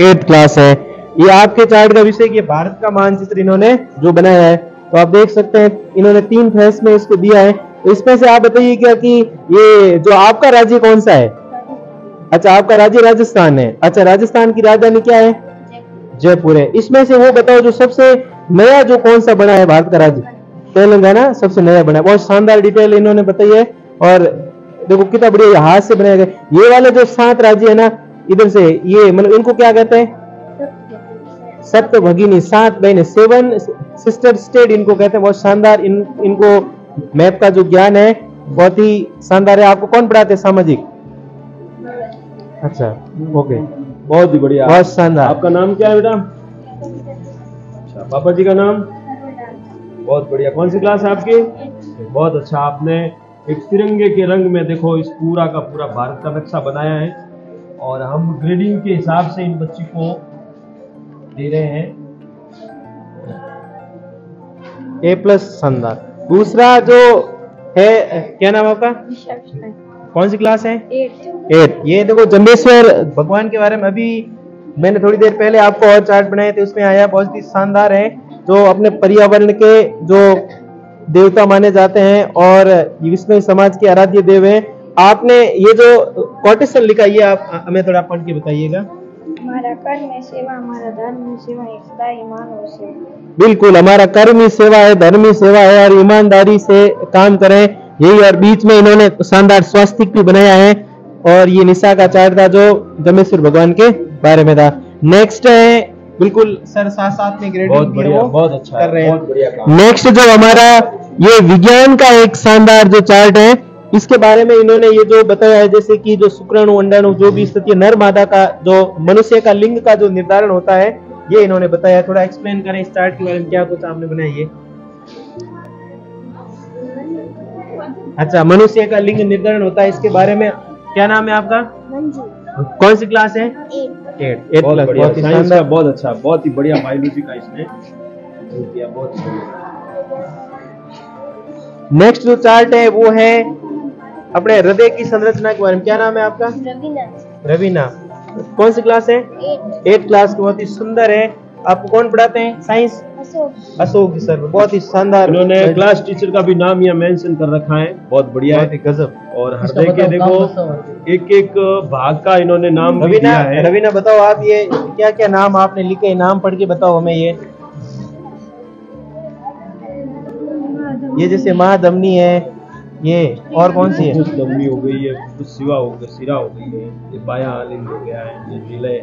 8th क्लास है। ये आपके चार्ट का विषय ये भारत का मानचित्र इन्होंने जो बनाया है। तो आप देख सकते हैं इन्होंने 3 फेस में इसको दिया है। तो इसमें से आप बताइए क्या कि ये जो आपका राज्य कौन सा है? अच्छा, आपका राज्य राजस्थान है। अच्छा, राजस्थान की राजधानी क्या है? जयपुर है। इसमें से वो बताओ जो सबसे नया जो कौन सा बना है भारत का राज्य? तेलंगाना सबसे नया बना है। बहुत शानदार डिटेल इन्होंने बताई है। और देखो कितना बढ़िया हाथ से बनाया गया। ये वाले जो 7 राज्य है ना, इधर से ये मतलब इनको क्या कहते हैं? सप्त भगिनी, 7 बहनें, 7 सिस्टर स्टेट इनको कहते हैं। बहुत शानदार इनको मैप का जो ज्ञान है बहुत ही शानदार है। आपको कौन पढ़ाते हैं? सामाजिक। अच्छा, ओके, बहुत ही बढ़िया, बहुत शानदार। आपका नाम क्या है बेटा? अच्छा, पापा जी का नाम? बहुत बढ़िया। कौन सी क्लास है आपकी? बहुत अच्छा। आपने एक तिरंगे के रंग में देखो इस पूरा का पूरा भारत का नक्शा बनाया है। और हम ग्रेडिंग के हिसाब से इन बच्ची को दे रहे हैं A+ शानदार। दूसरा जो है, क्या नाम आपका? कौन सी क्लास है? 8th। ये देखो जम्बेश्वर भगवान के बारे में अभी मैंने थोड़ी देर पहले आपको और चार्ट बनाए थे, उसमें आया। बहुत ही शानदार है, जो अपने पर्यावरण के जो देवता माने जाते हैं और विश्व समाज के आराध्य देव हैं। आपने ये जो कोटेशन लिखा, ये आप हमें थोड़ा पढ़ के बताइएगा। हमारा कर्म है सेवा, हमारा धर्म है सेवा, सदा ईमानदारी सेवा। बिल्कुल, हमारा कर्म ही सेवा है, धर्म ही सेवा है और ईमानदारी से काम करें, यही। और बीच में इन्होंने शानदार स्वास्तिक भी बनाया है। और ये निशा का चार्ट था जो जम्बेश्वर भगवान के बारे में था। नेक्स्ट है, बिल्कुल सर साथ में ग्रेडिंग भी वो बहुत अच्छा कर रहे हैं। बहुत बढ़िया। नेक्स्ट जो हमारा ये विज्ञान का एक शानदार जो चार्ट है, इसके बारे में इन्होंने ये जो बताया है, जैसे कि जो शुक्राणु अंडाणु जो भी स्थिति नर मादा का जो मनुष्य का लिंग का जो निर्धारण होता है, ये इन्होंने बताया। थोड़ा एक्सप्लेन करें इस चार्ट के बारे में, क्या कुछ आपने बनाया ये? अच्छा, मनुष्य का लिंग निर्धारण होता है, इसके बारे में। क्या नाम है आपका? मंजू। कौन सी क्लास है? 8 बहुत प्लस, बढ़िया, बहुत ही साइंस का शानदार। बहुत अच्छा, बहुत ही बढ़िया बायोलॉजी का इसने किया, बहुत ही बढ़िया। नेक्स्ट जो चार्ट है वो है अपने हृदय की संरचना के बारे में। क्या नाम है आपका? रवीना। रवीना। कौन सी क्लास है? 8 क्लास की, बहुत ही सुंदर है। आपको कौन पढ़ाते हैं साइंस? अशोक जी सर, बहुत ही शानदार। इन्होंने क्लास टीचर का भी नाम यहाँ मेंशन कर रखा है, बहुत बढ़िया है, गजब। और हृदय के देखो एक एक भाग का इन्होंने नाम भी रवीना, दिया है। रवीना बताओ आप ये क्या क्या नाम आपने लिखे, नाम पढ़ के बताओ हमें। ये जैसे महाधमनी है, ये और कौन सी है? कुछ धमनी हो गई है, कुछ शिवा हो गई, सिरा हो गई है, ये बायां आलिंग हो गया है, ये विलय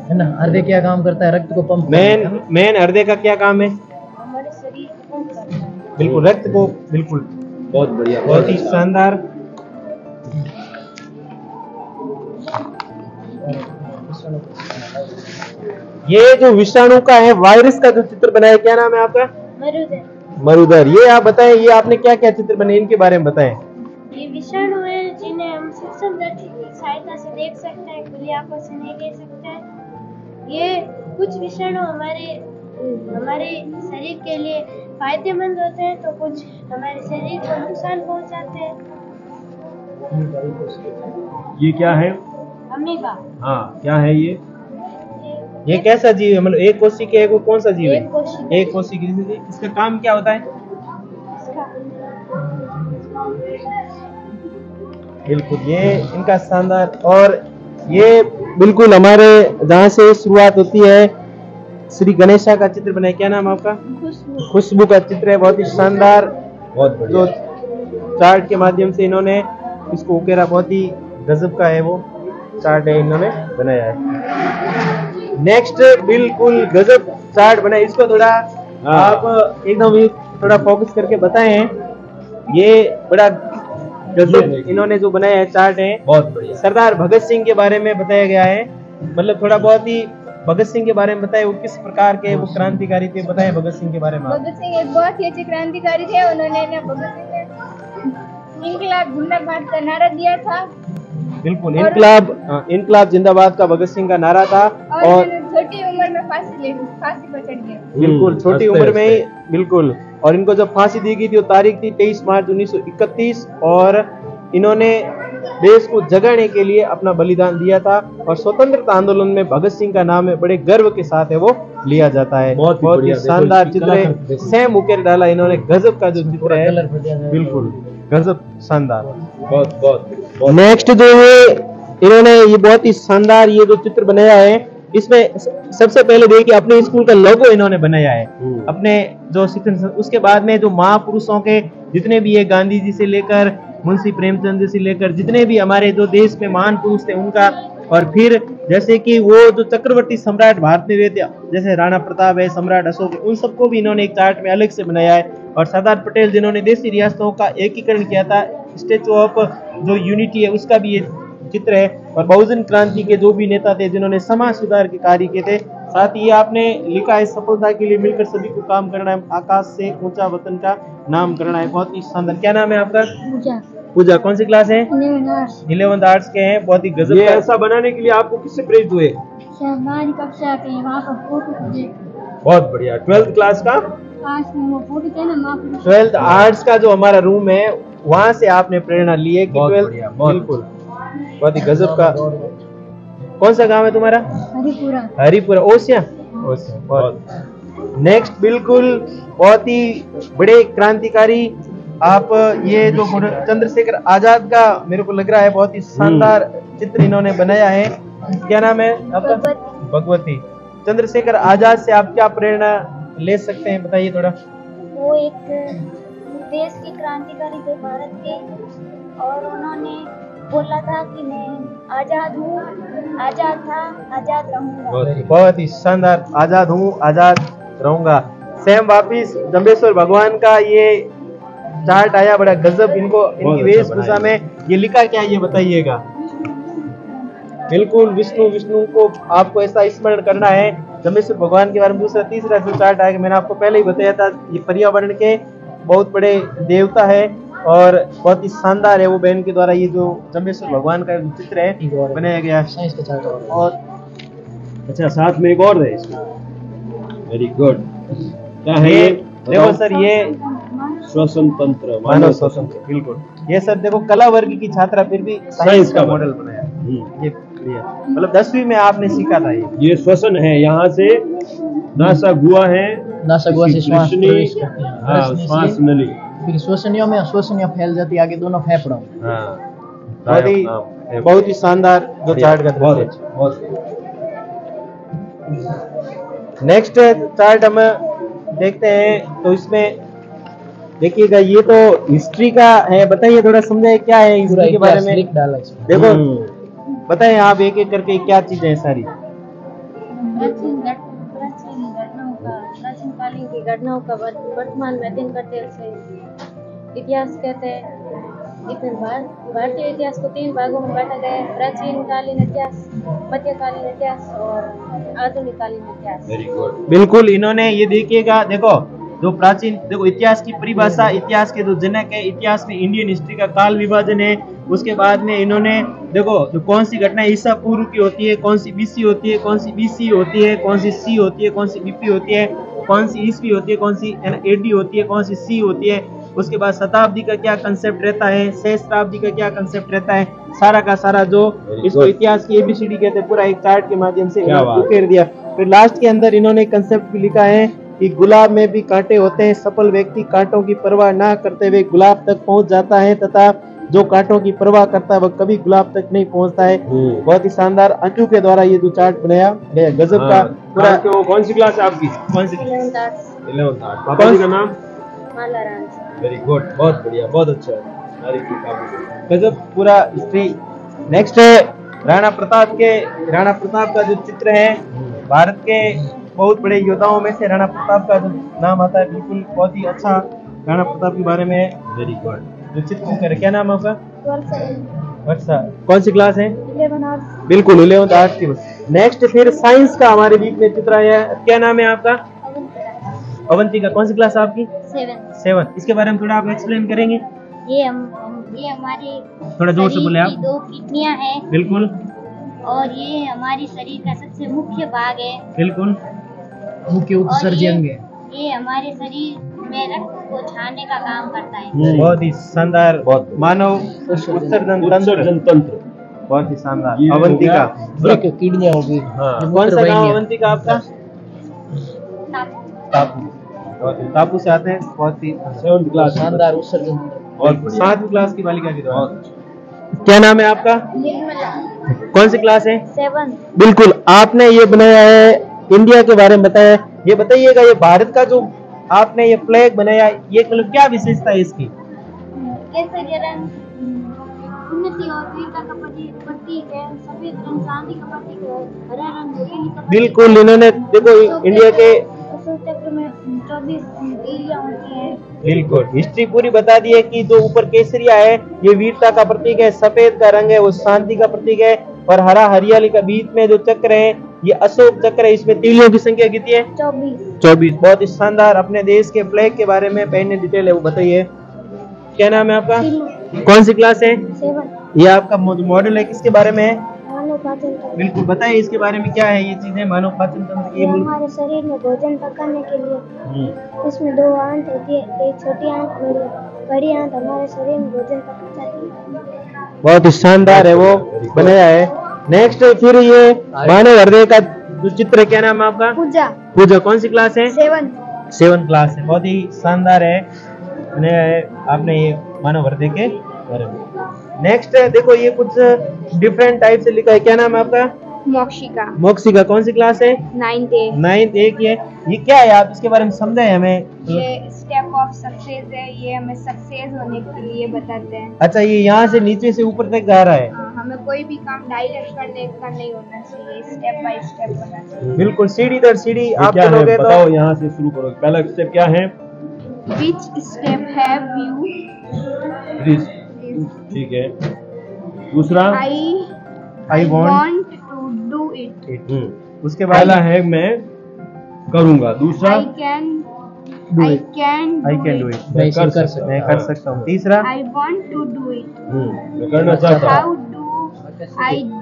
है ना। हृदय क्या काम करता है? रक्त को पंप मेन हृदय का क्या काम है? हमारे शरीर को पंप करता है। बिल्कुल, रक्त को, बिल्कुल, बहुत बढ़िया, बहुत ही शानदार। ये जो विषाणु का है, वायरस का जो चित्र बनाया, क्या नाम है आपका? मरुदर। मरुदर। ये आप बताएं, ये आपने क्या क्या चित्र बनाए, इनके बारे में बताएं। ये विषाणु है जिन्हें हम सूक्ष्मदर्शी की सहायता से देख सकते हैं, खुली आंखों से नहीं देख सकते हैं। ये कुछ विषाणु हमारे शरीर के लिए फायदेमंद होते हैं, तो कुछ हमारे शरीर को नुकसान पहुंचाते हैं। ये क्या है? अमीबा। हाँ, क्या है ये कैसा जीव है? मतलब एक कोशिकी के है, वो कौन सा जीव है? एक कोशिकी। एक कोशिकी। इसका काम क्या होता है? बिल्कुल, ये इनका शानदार। और ये बिल्कुल हमारे जहाँ से शुरुआत होती है, श्री गणेशा का चित्र बनाया। क्या नाम आपका? खुशबू का चित्र है, बहुत ही शानदार। बहुत बढ़िया। जो चार्ट के माध्यम से इन्होंने इसको उकेरा, बहुत ही गजब का है वो चार्ट है, इन्होंने बनाया है। नेक्स्ट बिल्कुल गजब चार्ट बना, इसको थोड़ा आप एकदम थोड़ा फोकस करके बताएं। ये बड़ा गजब इन्होंने जो बनाया है चार्ट है, बहुत बढ़िया। सरदार भगत सिंह के बारे में बताया गया है, मतलब थोड़ा बहुत ही भगत सिंह के बारे में बताएं, वो किस प्रकार के वो क्रांतिकारी थे, बताएं भगत सिंह के बारे में। भगत सिंह एक बहुत ही अच्छे क्रांतिकारी थे। उन्होंने भगत सिंह ने इंकलाब जिंदाबाद का नारा दिया था। बिल्कुल, इनकलाब जिंदाबाद का भगत सिंह का नारा था। और छोटी उम्र में फांसी पर चढ़ गए। बिल्कुल, छोटी उम्र में ही, बिल्कुल। और इनको जब फांसी दी गई थी, वो तारीख थी 23 मार्च 1931, और इन्होंने देश को जगाने के लिए अपना बलिदान दिया था। और स्वतंत्रता आंदोलन में भगत सिंह का नाम है, बड़े गर्व के साथ है वो लिया जाता है। बहुत ही शानदार चित्र है, सैम उकेर डाला इन्होंने, गजब का जो चित्र है, बिल्कुल गजब, शानदार, बहुत बहुत। नेक्स्ट जो है, इन्होंने ये बहुत ही शानदार ये जो चित्र बनाया है, इसमें सबसे पहले देखिए अपने स्कूल का लोगो इन्होंने बनाया है, अपने जो शिक्षण। उसके बाद में जो महापुरुषों के जितने भी है, गांधी जी से लेकर मुंशी प्रेमचंद जी से लेकर जितने भी हमारे जो देश में महान पुरुष थे उनका, और फिर जैसे कि वो जो चक्रवर्ती सम्राट भारत में हुए थे, जैसे राणा प्रताप है, सम्राट अशोक, उन सबको भी इन्होंने एक चार्ट में अलग से बनाया है। और सरदार पटेल जिन्होंने देशी रियासतों का एकीकरण किया था, स्टैचू ऑफ जो यूनिटी है उसका भी ये चित्र है। और बहुजन क्रांति के जो भी नेता थे जिन्होंने समाज सुधार के कार्य किए थे। साथ ही आपने लिखा है, सफलता के लिए मिलकर सभी को काम करना है, आकाश से ऊंचा वतन का नाम करना है। बहुत ही शानदार। क्या नाम है आपका? पूजा। कौन सी क्लास है? 11th आर्ट्स के हैं, बहुत ही गजब। ये ऐसा बनाने के लिए आपको किससे प्रेरित हुए? हमारी कक्षा के वहाँ पर फोटो देख। बहुत बढ़िया। 12th क्लास का? वो फोटो थे ना, 12th आर्ट्स का जो हमारा रूम है, वहाँ से आपने प्रेरणा ली है कि 12th, बिल्कुल बहुत ही गजब का। कौन सा गांव है तुम्हारा? हरिपुरा। हरिपुरा, ओसिया। बहुत। नेक्स्ट बिल्कुल बहुत ही बड़े क्रांतिकारी आप, ये जो चंद्रशेखर आजाद का मेरे को लग रहा है बहुत ही शानदार चित्र इन्होंने बनाया है। क्या नाम है आपका? भगवती। चंद्रशेखर आजाद से आप क्या प्रेरणा ले सकते हैं, बताइए थोड़ा। वो एक देश के क्रांतिकारी थे भारत के, और उन्होंने बोला था कि मैं आजाद हूँ, आजाद था, आजाद रहूंगा। बहुत ही शानदार। आजाद हूँ, आजाद रहूंगा। सेम वापिस जम्बेश्वर भगवान का ये चार्ट आया, बड़ा गजब। इनको इनकी वेशभूषा में ये लिखा क्या, ये बताइएगा। बिल्कुल विष्णु को आपको ऐसा स्मरण करना है, जम्बेश्वर भगवान के बारे में। दूसरा तीसरा जो चार्ट आएगा, मैंने आपको पहले ही बताया था, ये पर्यावरण के बहुत बड़े देवता है और बहुत ही शानदार है। वो बहन के द्वारा ये जो जम्बेश्वर भगवान का चित्र है बनाया गया है। और अच्छा, साथ में एक और है इसमें। Very good. क्या है ये? देखो सर, ये श्वसन तंत्र, मानव श्वसन, बिल्कुल। ये सर देखो, कला वर्ग की छात्रा फिर भी साइंस का मॉडल बनाया। ये मतलब 10वीं में आपने सीखा था ये श्वसन है। यहाँ से नासा गुआ है, नासा गुआ से श्वास प्रवेश करती है। हाँ, श्वास नली, फिर श्वसनियों में श्वसनियों फैल जाती है आगे दोनों फेफड़ों। बहुत ही शानदार जो चार्ट का बहुत अच्छा, बहुत। नेक्स्ट चार्ट हम देखते हैं। तो इसमें देखिएगा, ये तो हिस्ट्री का है। बताइए थोड़ा, समझाइए क्या है हिस्ट्री के बारे में। डाला इसमें। देखो बताइए आप एक एक करके क्या चीजें हैं सारी। प्राचीन कालीन की घटनाओं का वर्तमान में अध्ययन करते हैं। इतिहास कहते हैं। भारतीय इतिहास को 3 भागों में बांटा गया है: प्राचीन कालीन इतिहास, मध्यकालीन इतिहास और आधुनिक कालीन इतिहास। Very good. बिल्कुल, इन्होंने ये देखिएगा, देखो जो प्राचीन, देखो इतिहास की परिभाषा, इतिहास के जो जनक है, इतिहास में इंडियन हिस्ट्री का काल विभाजन है। उसके बाद में इन्होंने देखो जो कौन सी घटना ईसा पूर्व की होती है, कौन सी बीसी होती है, कौन सी बीसी होती है, कौन सी सी होती है, कौन सी बीपी होती है, कौन सी ईस्वी होती है, कौन सी एडी होती है, कौन सी सी होती है। उसके बाद शताब्दी का क्या कंसेप्ट रहता है, सहस्त्राब्दी का क्या कंसेप्ट रहता है, सारा का सारा जो इसको इतिहास की एबीसीडी कहते हैं, पूरा एक चार्ट के माध्यम से उकेर दिया। फिर लास्ट के अंदर इन्होंने कंसेप्ट भी लिखा है कि गुलाब में भी कांटे होते हैं, सफल व्यक्ति कांटों की परवाह ना करते हुए गुलाब तक पहुंच जाता है, तथा जो कांटों की परवाह करता है वह कभी गुलाब तक नहीं पहुंचता है। बहुत ही शानदार अंजू के द्वारा ये जो चार्ट बनाया गया, गजब का पूरा। कौन सी क्लास है आपकी? कौन सी? 11th। पापा जी का नाम? माला राज। वेरी गुड, बहुत बढ़िया, बहुत अच्छा है। गजब पूरा हिस्ट्री। नेक्स्ट है राणा प्रताप का जो चित्र है, भारत के बहुत बड़े योद्धाओं में से राणा प्रताप का जो नाम आता है, बिल्कुल बहुत ही अच्छा राणा प्रताप के बारे में। Very good. जो चित्र करे, क्या नाम है आपका? वर्षा। कौन सी क्लास है? 11 आर्ट्स। बिल्कुल 11th आर्ट्स की। नेक्स्ट फिर साइंस का हमारे बीच में चित्र आया है। क्या नाम है आपका? अवंतिका। कौन सी क्लास आपकी? 7। इसके बारे में थोड़ा आप एक्सप्लेन करेंगे? ये हमारी थोड़ा जोर से बोले आप। 2 किडनियां हैं। बिल्कुल। और ये हमारी शरीर का सबसे मुख्य भाग है। बिल्कुल। मुख्य उत्सर्जी अंग है। ये हमारे शरीर में रक्त को छानने का काम करता है। बहुत ही शानदार, मानव उत्सर्जन तंत्र, बहुत ही शानदार। अवंतिका किडनियां होगी। कौन सा गाँव अवंतिका आपका? टापू से आते हैं। बहुत ही 7th क्लास, शानदार उत्सर्जन। और 7वीं क्लास की बालिका की द्वारा। क्या नाम है आपका? कौन सी क्लास है? 7। बिल्कुल, आपने ये बनाया है, इंडिया के बारे में बताया। ये बताइएगा, ये भारत का जो आपने ये फ्लैग बनाया, ये मतलब क्या विशेषता है इसकी? केसरिया रंग उन्नति और वीरता का प्रतीक है, सफेद रंग शांति का प्रतीक है, हरा रंग हरियाली का प्रतीक। बिल्कुल, इन्होंने देखो इंडिया के अशोक चक्र में 24 एरिया होती है। बिल्कुल हिस्ट्री पूरी बता दी है कि जो ऊपर केसरिया है ये वीरता का प्रतीक है, सफेद का रंग है वो शांति का प्रतीक है, और हरा हरियाली का बीच में जो चक्र है ये अशोक चक्र है। इसमें तीलियों की संख्या कितनी है? 24। बहुत ही शानदार। अपने देश के फ्लैग के बारे में पहले डिटेल है वो बताइए। क्या नाम है आपका? कौन सी क्लास है? 7। ये आपका मॉडल है, किसके बारे में है? मानव पाचन तंत्र। बिल्कुल बताइए इसके बारे में, क्या है ये चीजें मानव पाचन तंत्र की? हमारे शरीर में भोजन पकाने के लिए इसमें 2 आंत होती है, एक छोटी आंत और बड़ी आंत हमारे शरीर में भोजन पकाती है। बहुत ही शानदार है वो बनाया है। नेक्स्ट फिर ये मानव हृदय का जो चित्र, क्या नाम है आपका? पूजा। कौन सी क्लास है? 7 क्लास है। बहुत ही शानदार है बनाया है आपने ये मानव हृदय के बारे में। नेक्स्ट देखो ये कुछ डिफरेंट टाइप से लिखा है। क्या नाम है आपका? मोक्षिका। कौन सी क्लास है? 9th एक ही है। ये क्या है, आप इसके बारे में समझाए हमें। ये स्टेप ऑफ सक्सेस है, ये हमें सक्सेस होने के लिए बताते हैं। अच्छा, ये यहाँ से नीचे से ऊपर तक जा रहा है। हमें कोई भी काम डायरेक्ट करने का नहीं होना चाहिए, स्टेप बाय स्टेप होना चाहिए। बिल्कुल, सीढ़ी दर सीढ़ी आप चलोगे तो बताओ, यहाँ से शुरू करो। पहला स्टेप क्या है? Which step have you? ठीक है। दूसरा I want to do it. उसके बाद पहला है मैं करूंगा। दूसरा I can do it. मैं कर सकता हूँ। तीसरा I want to do it. मैं करना चाहता How हूँ। do I do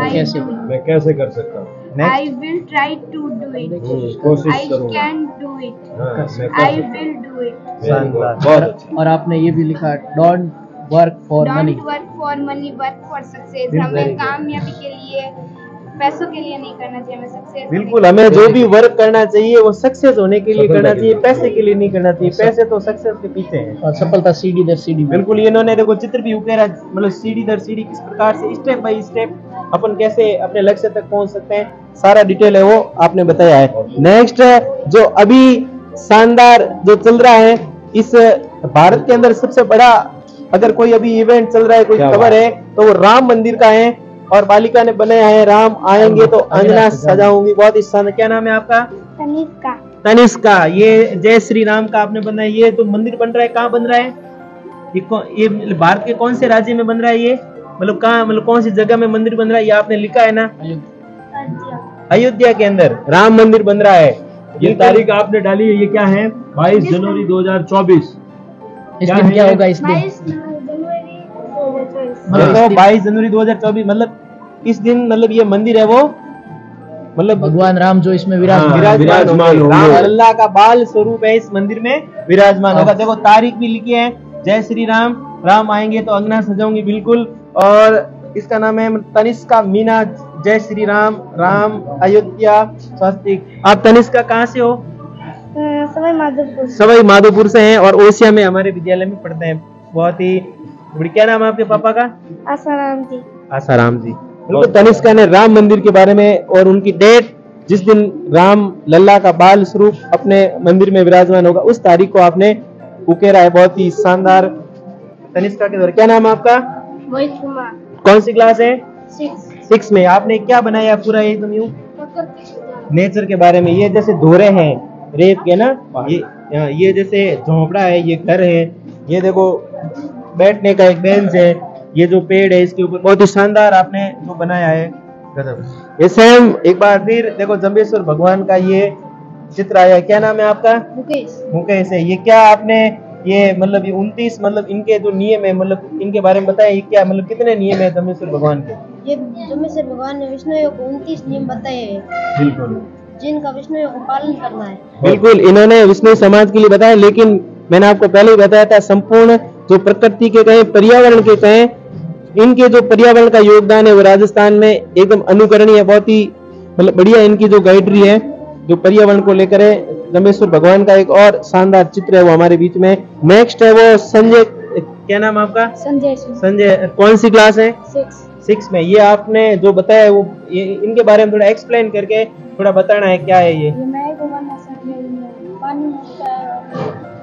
it? मैं कैसे कर सकता हूँ। I will try to do it. कोशिश I करूंगा। can do it. हाँ, मैं कर I सकता will do it. हूँ। Very good, बहुत अच्छा। और आपने ये भी लिखा don't work for money. Don't work for money, work for success. Very हमें good. कामयाबी के लिए, पैसों के लिए नहीं करना चाहिए, हमें सक्सेस। बिल्कुल, हमें जो भी वर्क करना चाहिए वो सक्सेस होने के लिए करना चाहिए, पैसे के लिए नहीं करना चाहिए। पैसे तो सक्सेस के पीछे हैं। और सफलता सीढ़ी दर सीढ़ी। बिल्कुल, इन्होंने देखो चित्र भी उकेरा, मतलब सीढ़ी दर सीढ़ी किस प्रकार से स्टेप बाय स्टेप अपन कैसे अपने लक्ष्य तक पहुंच सकते हैं, सारा डिटेल है वो आपने बताया है। नेक्स्ट जो अभी शानदार जो चल रहा है इस भारत के अंदर सबसे बड़ा अगर कोई अभी इवेंट चल रहा है, कोई खबर है तो वो राम मंदिर का है और बालिका ने बनाया है राम आएंगे तो अंगना सजाऊंगी। बहुत ही शानदार। क्या नाम है आपका? तनिष्का। तनिष्का। ये जय श्री राम का आपने बनाया, ये तो मंदिर बन रहा है, कहाँ बन रहा है ये भारत के कौन से राज्य में बन रहा है ये, मतलब कहाँ, मतलब कौन सी जगह में मंदिर बन रहा है, ये आपने लिखा है ना? अयोध्या के अंदर राम मंदिर बन रहा है। ये तारीख आपने डाली है, ये क्या है? 22 जनवरी 2024। इस दिन क्या होगा? इस दिन 22 जनवरी 2024। मतलब 22 जनवरी 2024, मतलब इस दिन, मतलब ये मंदिर है वो, मतलब भगवान राम जो इसमें विराजमान विराजमान होंगे। होंगे। राम लल्ला का बाल स्वरूप है इस मंदिर में विराजमान होगा। देखो तारीख भी लिखी है, जय श्री राम, राम आएंगे तो अंगना सजाऊंगी। बिल्कुल। और इसका नाम है तनिष्का मीना। जय श्री राम, राम अयोध्या स्वस्तिक। आप तनिष्का कहाँ से हो? सवाई माधोपुर। सवाई माधोपुर से हैं और ओसिया में हमारे विद्यालय में पढ़ते हैं। बहुत ही बड़ी। क्या नाम है आपके पापा का? आसाराम जी। आसाराम जी। बिल्कुल, तनिष्का ने राम मंदिर के बारे में और उनकी डेट, जिस दिन राम लल्ला का बाल स्वरूप अपने मंदिर में विराजमान होगा उस तारीख को आपने उकेरा है। बहुत ही शानदार। तनिष्का के द्वारा। क्या नाम है आपका? मोहित कुमार। कौन सी क्लास है? 6 में। आपने क्या बनाया पूरा एकदम यूं नेचर के बारे में? ये जैसे धोरे हैं रेत के ना, ये जैसे झोपड़ा है, ये घर है, ये देखो बैठने का एक बेंच है, ये जो पेड़ है इसके ऊपर। बहुत ही शानदार आपने जो बनाया है गजब। ये सेम एक बार फिर देखो जम्बेश्वर भगवान का ये चित्र आया। क्या नाम है आपका? मुकेश। मुकेश है। ये क्या आपने ये मतलब ये 29 मतलब इनके जो नियम है, मतलब इनके बारे में बताया, ये क्या मतलब कितने नियम है जम्बेश्वर भगवान के? ये जम्बेश्वर भगवान ने विष्णु योग को 29 नियम बताए हैं बिल्कुल, जिनका विष्णु योग को पालन करना है। बिल्कुल इन्होंने विष्णु समाज के लिए बताया, लेकिन मैंने आपको पहले ही बताया था संपूर्ण जो प्रकृति के कहें, पर्यावरण के कहें, इनके जो पर्यावरण का योगदान है वो राजस्थान में एकदम अनुकरणीय है। बहुत ही मतलब बढ़िया इनकी जो गाइडरी है जो पर्यावरण को लेकर है। जम्बेश्वर भगवान का एक और शानदार चित्र है वो हमारे बीच में। नेक्स्ट है वो संजय। क्या नाम आपका? संजय। संजय। कौन सी क्लास है? 6 में। ये आपने जो बताया है वो इनके बारे में थोड़ा एक्सप्लेन करके थोड़ा बताना है, क्या है ये? मैं को बनना सकती हूँ, पानी होता है,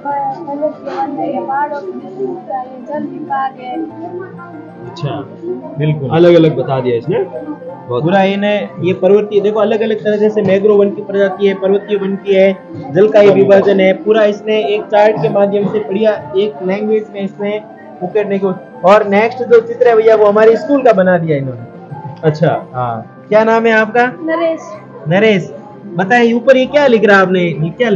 पर्वत के बनता है, पहाड़ों में होता है, जल विभाग है। अच्छा, बिल्कुल अलग अलग बता दिया इसने। पूरा इन्हें ये पर्वतीय देखो अलग अलग तरह जैसे मैग्रो वन की प्रजाति है, पर्वतीय वन की है, जल का ही विभाजन है। पूरा इसने एक चार्ट के माध्यम से बढ़िया एक लैंग्वेज में इसने उकेरने को। और नेक्स्ट जो चित्र है भैया वो हमारे स्कूल का बना दिया इन्होंने। अच्छा, हाँ। क्या नाम है आपका? नरेश। नरेश। बताइए ऊपर ये क्या लिख रहा है आपने? क्या?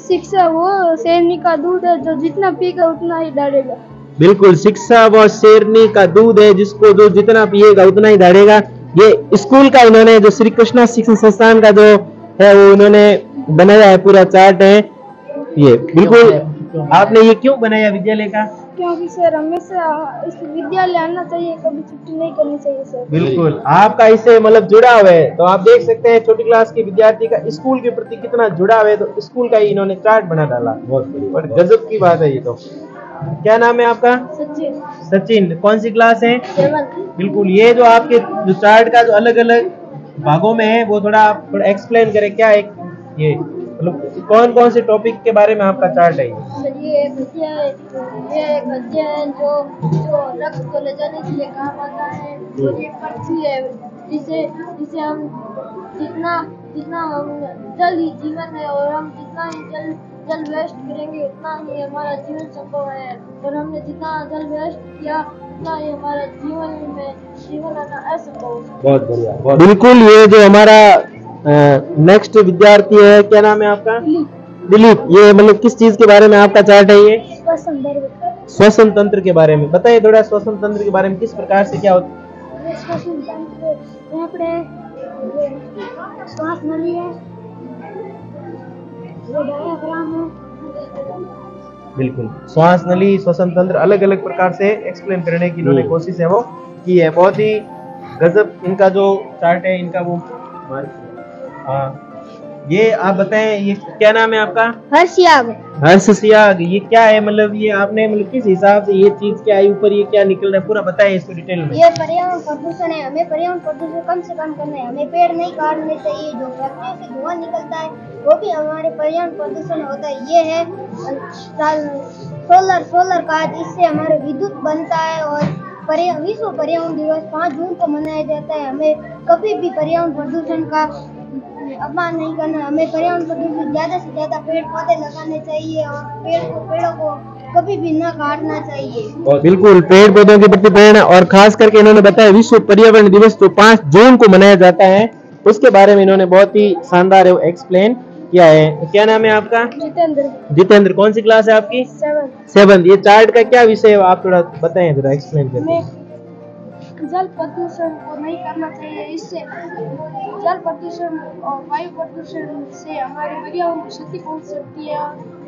शिक्षा वो शेरनी का दूध है जो जितना पीएगा उतना ही दौड़ेगा। बिल्कुल, शिक्षा वो शेरनी का दूध है जिसको जो जितना पिएगा उतना ही दौड़ेगा। ये स्कूल का इन्होंने जो श्री कृष्णा शिक्षण संस्थान का जो है वो इन्होंने बनाया है, पूरा चार्ट है ये। बिल्कुल। आपने ये क्यों बनाया विद्यालय का? क्योंकि सर हमेशा इस विद्यालय आना चाहिए, कभी छुट्टी नहीं करनी चाहिए सर। बिल्कुल, आपका इससे मतलब जुड़ाव है तो आप देख सकते हैं छोटी क्लास के विद्यार्थी का स्कूल के प्रति कितना जुड़ाव है, तो स्कूल का ही इन्होंने चार्ट बना डाला। बहुत बढ़िया, और गजब की बात है ये तो। क्या नाम है आपका? सचिन। सचिन। कौन सी क्लास है? 7। बिल्कुल। ये जो आपके जो चार्ट का जो अलग अलग भागों में है वो थोड़ा आप थोड़ा एक्सप्लेन करें, क्या है ये, मतलब कौन कौन से टॉपिक के बारे में आपका चार्ट है? ये एक अध्ययन है जो रक्त को ले जाने के लिए काम आता है। और ये पर्ची है जिसे हम जितना हम जल ही जीवन है, और हम जितना ही जल वेस्ट करेंगे उतना ही हमारा जीवन संभव है, और हमने जितना जल वेस्ट किया उतना ही हमारा जीवन आना असंभव है। बहुत बढ़िया। बिल्कुल। ये जो हमारा नेक्स्ट विद्यार्थी है, क्या नाम है आपका? दिलीप। ये मतलब किस चीज के बारे में आपका चार्ट है ये? श्वसन तंत्र के बारे में बताइए थोड़ा। श्वसन तंत्र के बारे में किस प्रकार से क्या होता है? श्वसन तंत्र श्वास नली है, ये डायाग्राम है। बिल्कुल, श्वास नली, श्वसन तंत्र, अलग अलग प्रकार से एक्सप्लेन करने की इन्होंने कोशिश है वो की है। बहुत ही गजब इनका जो चार्ट है, इनका वो। हाँ, ये आप बताएं, ये क्या नाम है आपका? हर्षयाग। हर्षयाग, ये क्या है? मतलब ये आपने मतलब किस हिसाब से ये चीज क्या है, ऊपर ये क्या निकल रहा है, पूरा बताएं इसको डिटेल में। ये पर्यावरण प्रदूषण है, हमें पर्यावरण प्रदूषण कम से कम करना है, हमें पेड़ नहीं काटने चाहिए। जो फैक्ट्री से धुआं निकलता है वो भी हमारे पर्यावरण प्रदूषण होता है। ये है सोलर कार्ड, इससे हमारे विद्युत बनता है। और विश्व पर्यावरण दिवस 5 जून को मनाया जाता है। हमें कभी भी पर्यावरण प्रदूषण का अपमान नहीं करना, हमें पर्यावरण प्रदूषण ज्यादा से ज्यादा पेड़ पौधे लगाने चाहिए और पेड़ों को कभी भी न काटना चाहिए। बिल्कुल, पेड़ पौधों के प्रति प्रेरणा, और खास करके इन्होंने बताया विश्व पर्यावरण दिवस जो 5 जून को मनाया जाता है उसके बारे में इन्होंने बहुत ही शानदार एक्सप्लेन किया है। क्या नाम है आपका? जितेंद्र। जितेंद्र, कौन सी क्लास है आपकी? 7th। ये चार्ट का क्या विषय है आप थोड़ा बताएं, जरा एक्सप्लेन करें। जल प्रदूषण को नहीं करना चाहिए, इससे जल प्रदूषण और वायु प्रदूषण से हमारे पर्यावरण को क्षति पहुंच सकती है।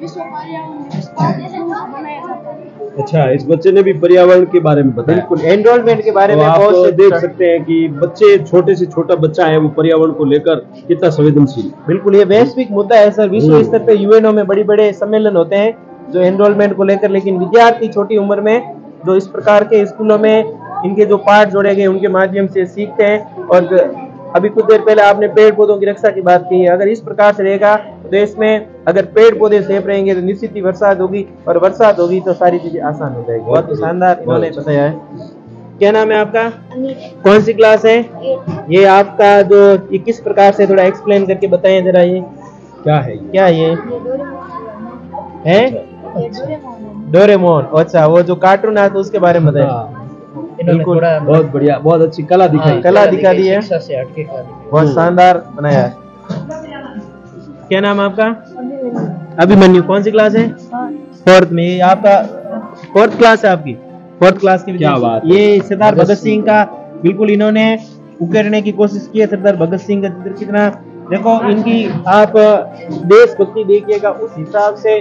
विश्व पर्यावरण दिवस 5 जून को मनाया जाता है। अच्छा, इस बच्चे ने भी पर्यावरण के बारे में बताया। बिल्कुल, एनरोलमेंट के बारे में आप बहुत से देख सकते हैं कि बच्चे, छोटे से छोटा बच्चा है, वो पर्यावरण को लेकर कितना संवेदनशील। बिल्कुल, ये वैश्विक मुद्दा है सर। विश्व स्तर पे यूएनओ में बड़े बड़े सम्मेलन होते हैं जो एनरोलमेंट को लेकर, लेकिन विद्यार्थी छोटी उम्र में जो इस प्रकार के स्कूलों में इनके जो पाठ जोड़े गए उनके माध्यम से सीखते हैं। और अभी कुछ देर पहले आपने पेड़ पौधों की रक्षा की बात की है। अगर इस प्रकार से रहेगा तो देश में अगर पेड़ पौधे सेफ रहेंगे तो निश्चित ही बरसात होगी, और बरसात होगी तो सारी चीजें आसान हो जाएगी। बहुत ही शानदार इन्होंने बताया है। क्या नाम है आपका? कौन सी क्लास है? ये आपका जो ये किस प्रकार से, थोड़ा एक्सप्लेन करके बताएं जरा। ये क्या है? क्या ये है? डोरेमोन। अच्छा, वो जो कार्टून आता है उसके बारे में बताएं। बिल्कुल, बहुत बढ़िया, बहुत अच्छी कला दिखाई। कला दिखा दी है, बहुत शानदार बनाया है। क्या नाम है आपका? अभिमन्यु। कौन सी क्लास है? 4th में। ये आपका 4th क्लास है आपकी? 4th क्लास की। क्या बात। ये सरदार भगत सिंह का बिल्कुल इन्होंने उकेरने की कोशिश की है। सरदार भगत सिंह का चित्र कितना, देखो इनकी आप देशभक्ति देखिएगा, उस हिसाब से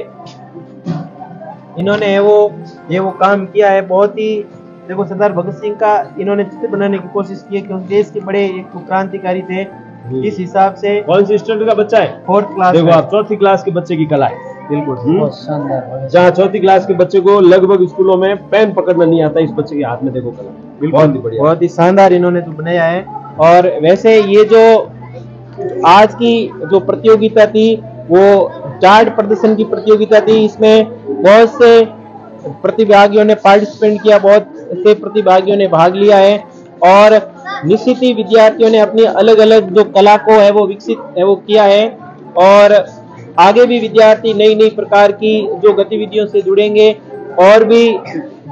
इन्होंने वो काम किया है। बहुत ही देखो, सरदार भगत सिंह का इन्होंने चित्र बनाने की कोशिश की है क्योंकि देश के बड़े एक क्रांतिकारी थे। इस हिसाब से। कौन सी स्टैंडर्ड का बच्चा है? 4th class. देखो आप, 4th क्लास के बच्चे की कला है। बिल्कुल, बहुत शानदार। जहाँ 4th क्लास के बच्चे को लगभग स्कूलों में पेन पकड़ना नहीं आता, इस बच्चे के हाथ में देखो कला। बिल्कुल, बहुत ही शानदार इन्होंने तो बनाया है। और वैसे ये जो आज की जो प्रतियोगिता थी वो चार्ट प्रदर्शन की प्रतियोगिता थी। इसमें बहुत से प्रतिभागियों ने पार्टिसिपेट किया, बहुत से प्रतिभागियों ने भाग लिया है, और निश्चित ही विद्यार्थियों ने अपनी अलग अलग जो कला को है वो विकसित है वो किया है। और आगे भी विद्यार्थी नई नई प्रकार की जो गतिविधियों से जुड़ेंगे, और भी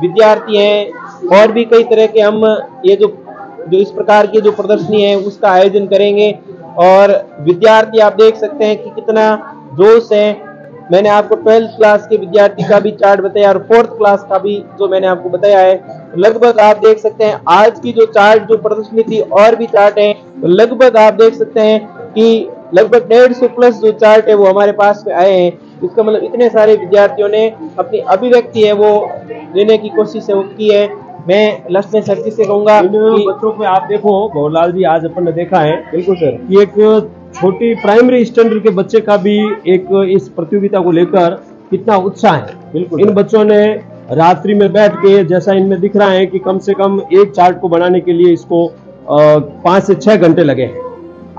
विद्यार्थी हैं, और भी कई तरह के हम ये जो इस प्रकार की जो प्रदर्शनी है उसका आयोजन करेंगे। और विद्यार्थी आप देख सकते हैं कि कितना जोश है। मैंने आपको 12th क्लास के विद्यार्थी का भी चार्ट बताया और 4th क्लास का भी जो मैंने आपको बताया है। लगभग आप देख सकते हैं आज की जो चार्ट जो प्रदर्शनी थी, और भी चार्ट हैं, तो लगभग आप देख सकते हैं कि लगभग 150 प्लस जो चार्ट है वो हमारे पास में आए हैं। इसका मतलब इतने सारे विद्यार्थियों ने अपनी अभिव्यक्ति है वो देने की कोशिश है वो की है। मैं लास्ट में सर से कहूंगा कि बच्चों को आप देखो भवरलाल जी, आज अपन ने देखा है। बिल्कुल सर, कि एक छोटी प्राइमरी स्टैंडर्ड के बच्चे का भी एक इस प्रतियोगिता को लेकर कितना उत्साह है। बिल्कुल, इन बच्चों ने रात्रि में बैठ के, जैसा इनमें दिख रहा है कि कम से कम एक चार्ट को बनाने के लिए इसको 5 से 6 घंटे लगे हैं।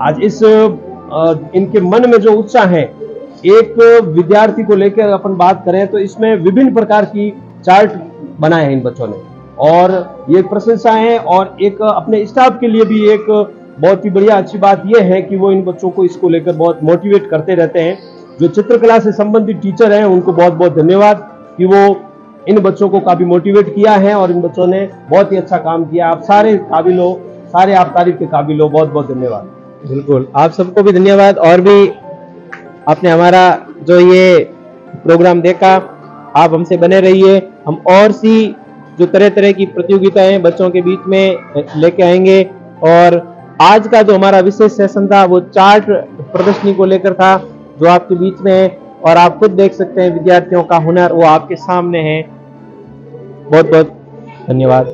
आज इस इनके मन में जो उत्साह है, एक विद्यार्थी को लेकर अपन बात करें तो इसमें विभिन्न प्रकार की चार्ट बनाए हैं इन बच्चों ने, और ये प्रशंसा है। और एक अपने स्टाफ के लिए भी एक बहुत ही बढ़िया अच्छी बात यह है कि वो इन बच्चों को इसको लेकर बहुत मोटिवेट करते रहते हैं। जो चित्रकला से संबंधित टीचर हैं उनको बहुत बहुत धन्यवाद कि वो इन बच्चों को काफी मोटिवेट किया है, और इन बच्चों ने बहुत ही अच्छा काम किया। आप सारे काबिल हो, सारे आप तारीफ के काबिल हो, बहुत बहुत धन्यवाद। बिल्कुल, आप सबको भी धन्यवाद। और भी आपने हमारा जो ये प्रोग्राम देखा, आप हमसे बने रहिए। हम और सी जो तरह तरह की प्रतियोगिताएं बच्चों के बीच में लेके आएंगे, और आज का जो हमारा विशेष सेशन था वो चार्ट प्रदर्शनी को लेकर था, जो आपके बीच में है और आप खुद देख सकते हैं विद्यार्थियों का हुनर वो आपके सामने है। बहुत बहुत धन्यवाद।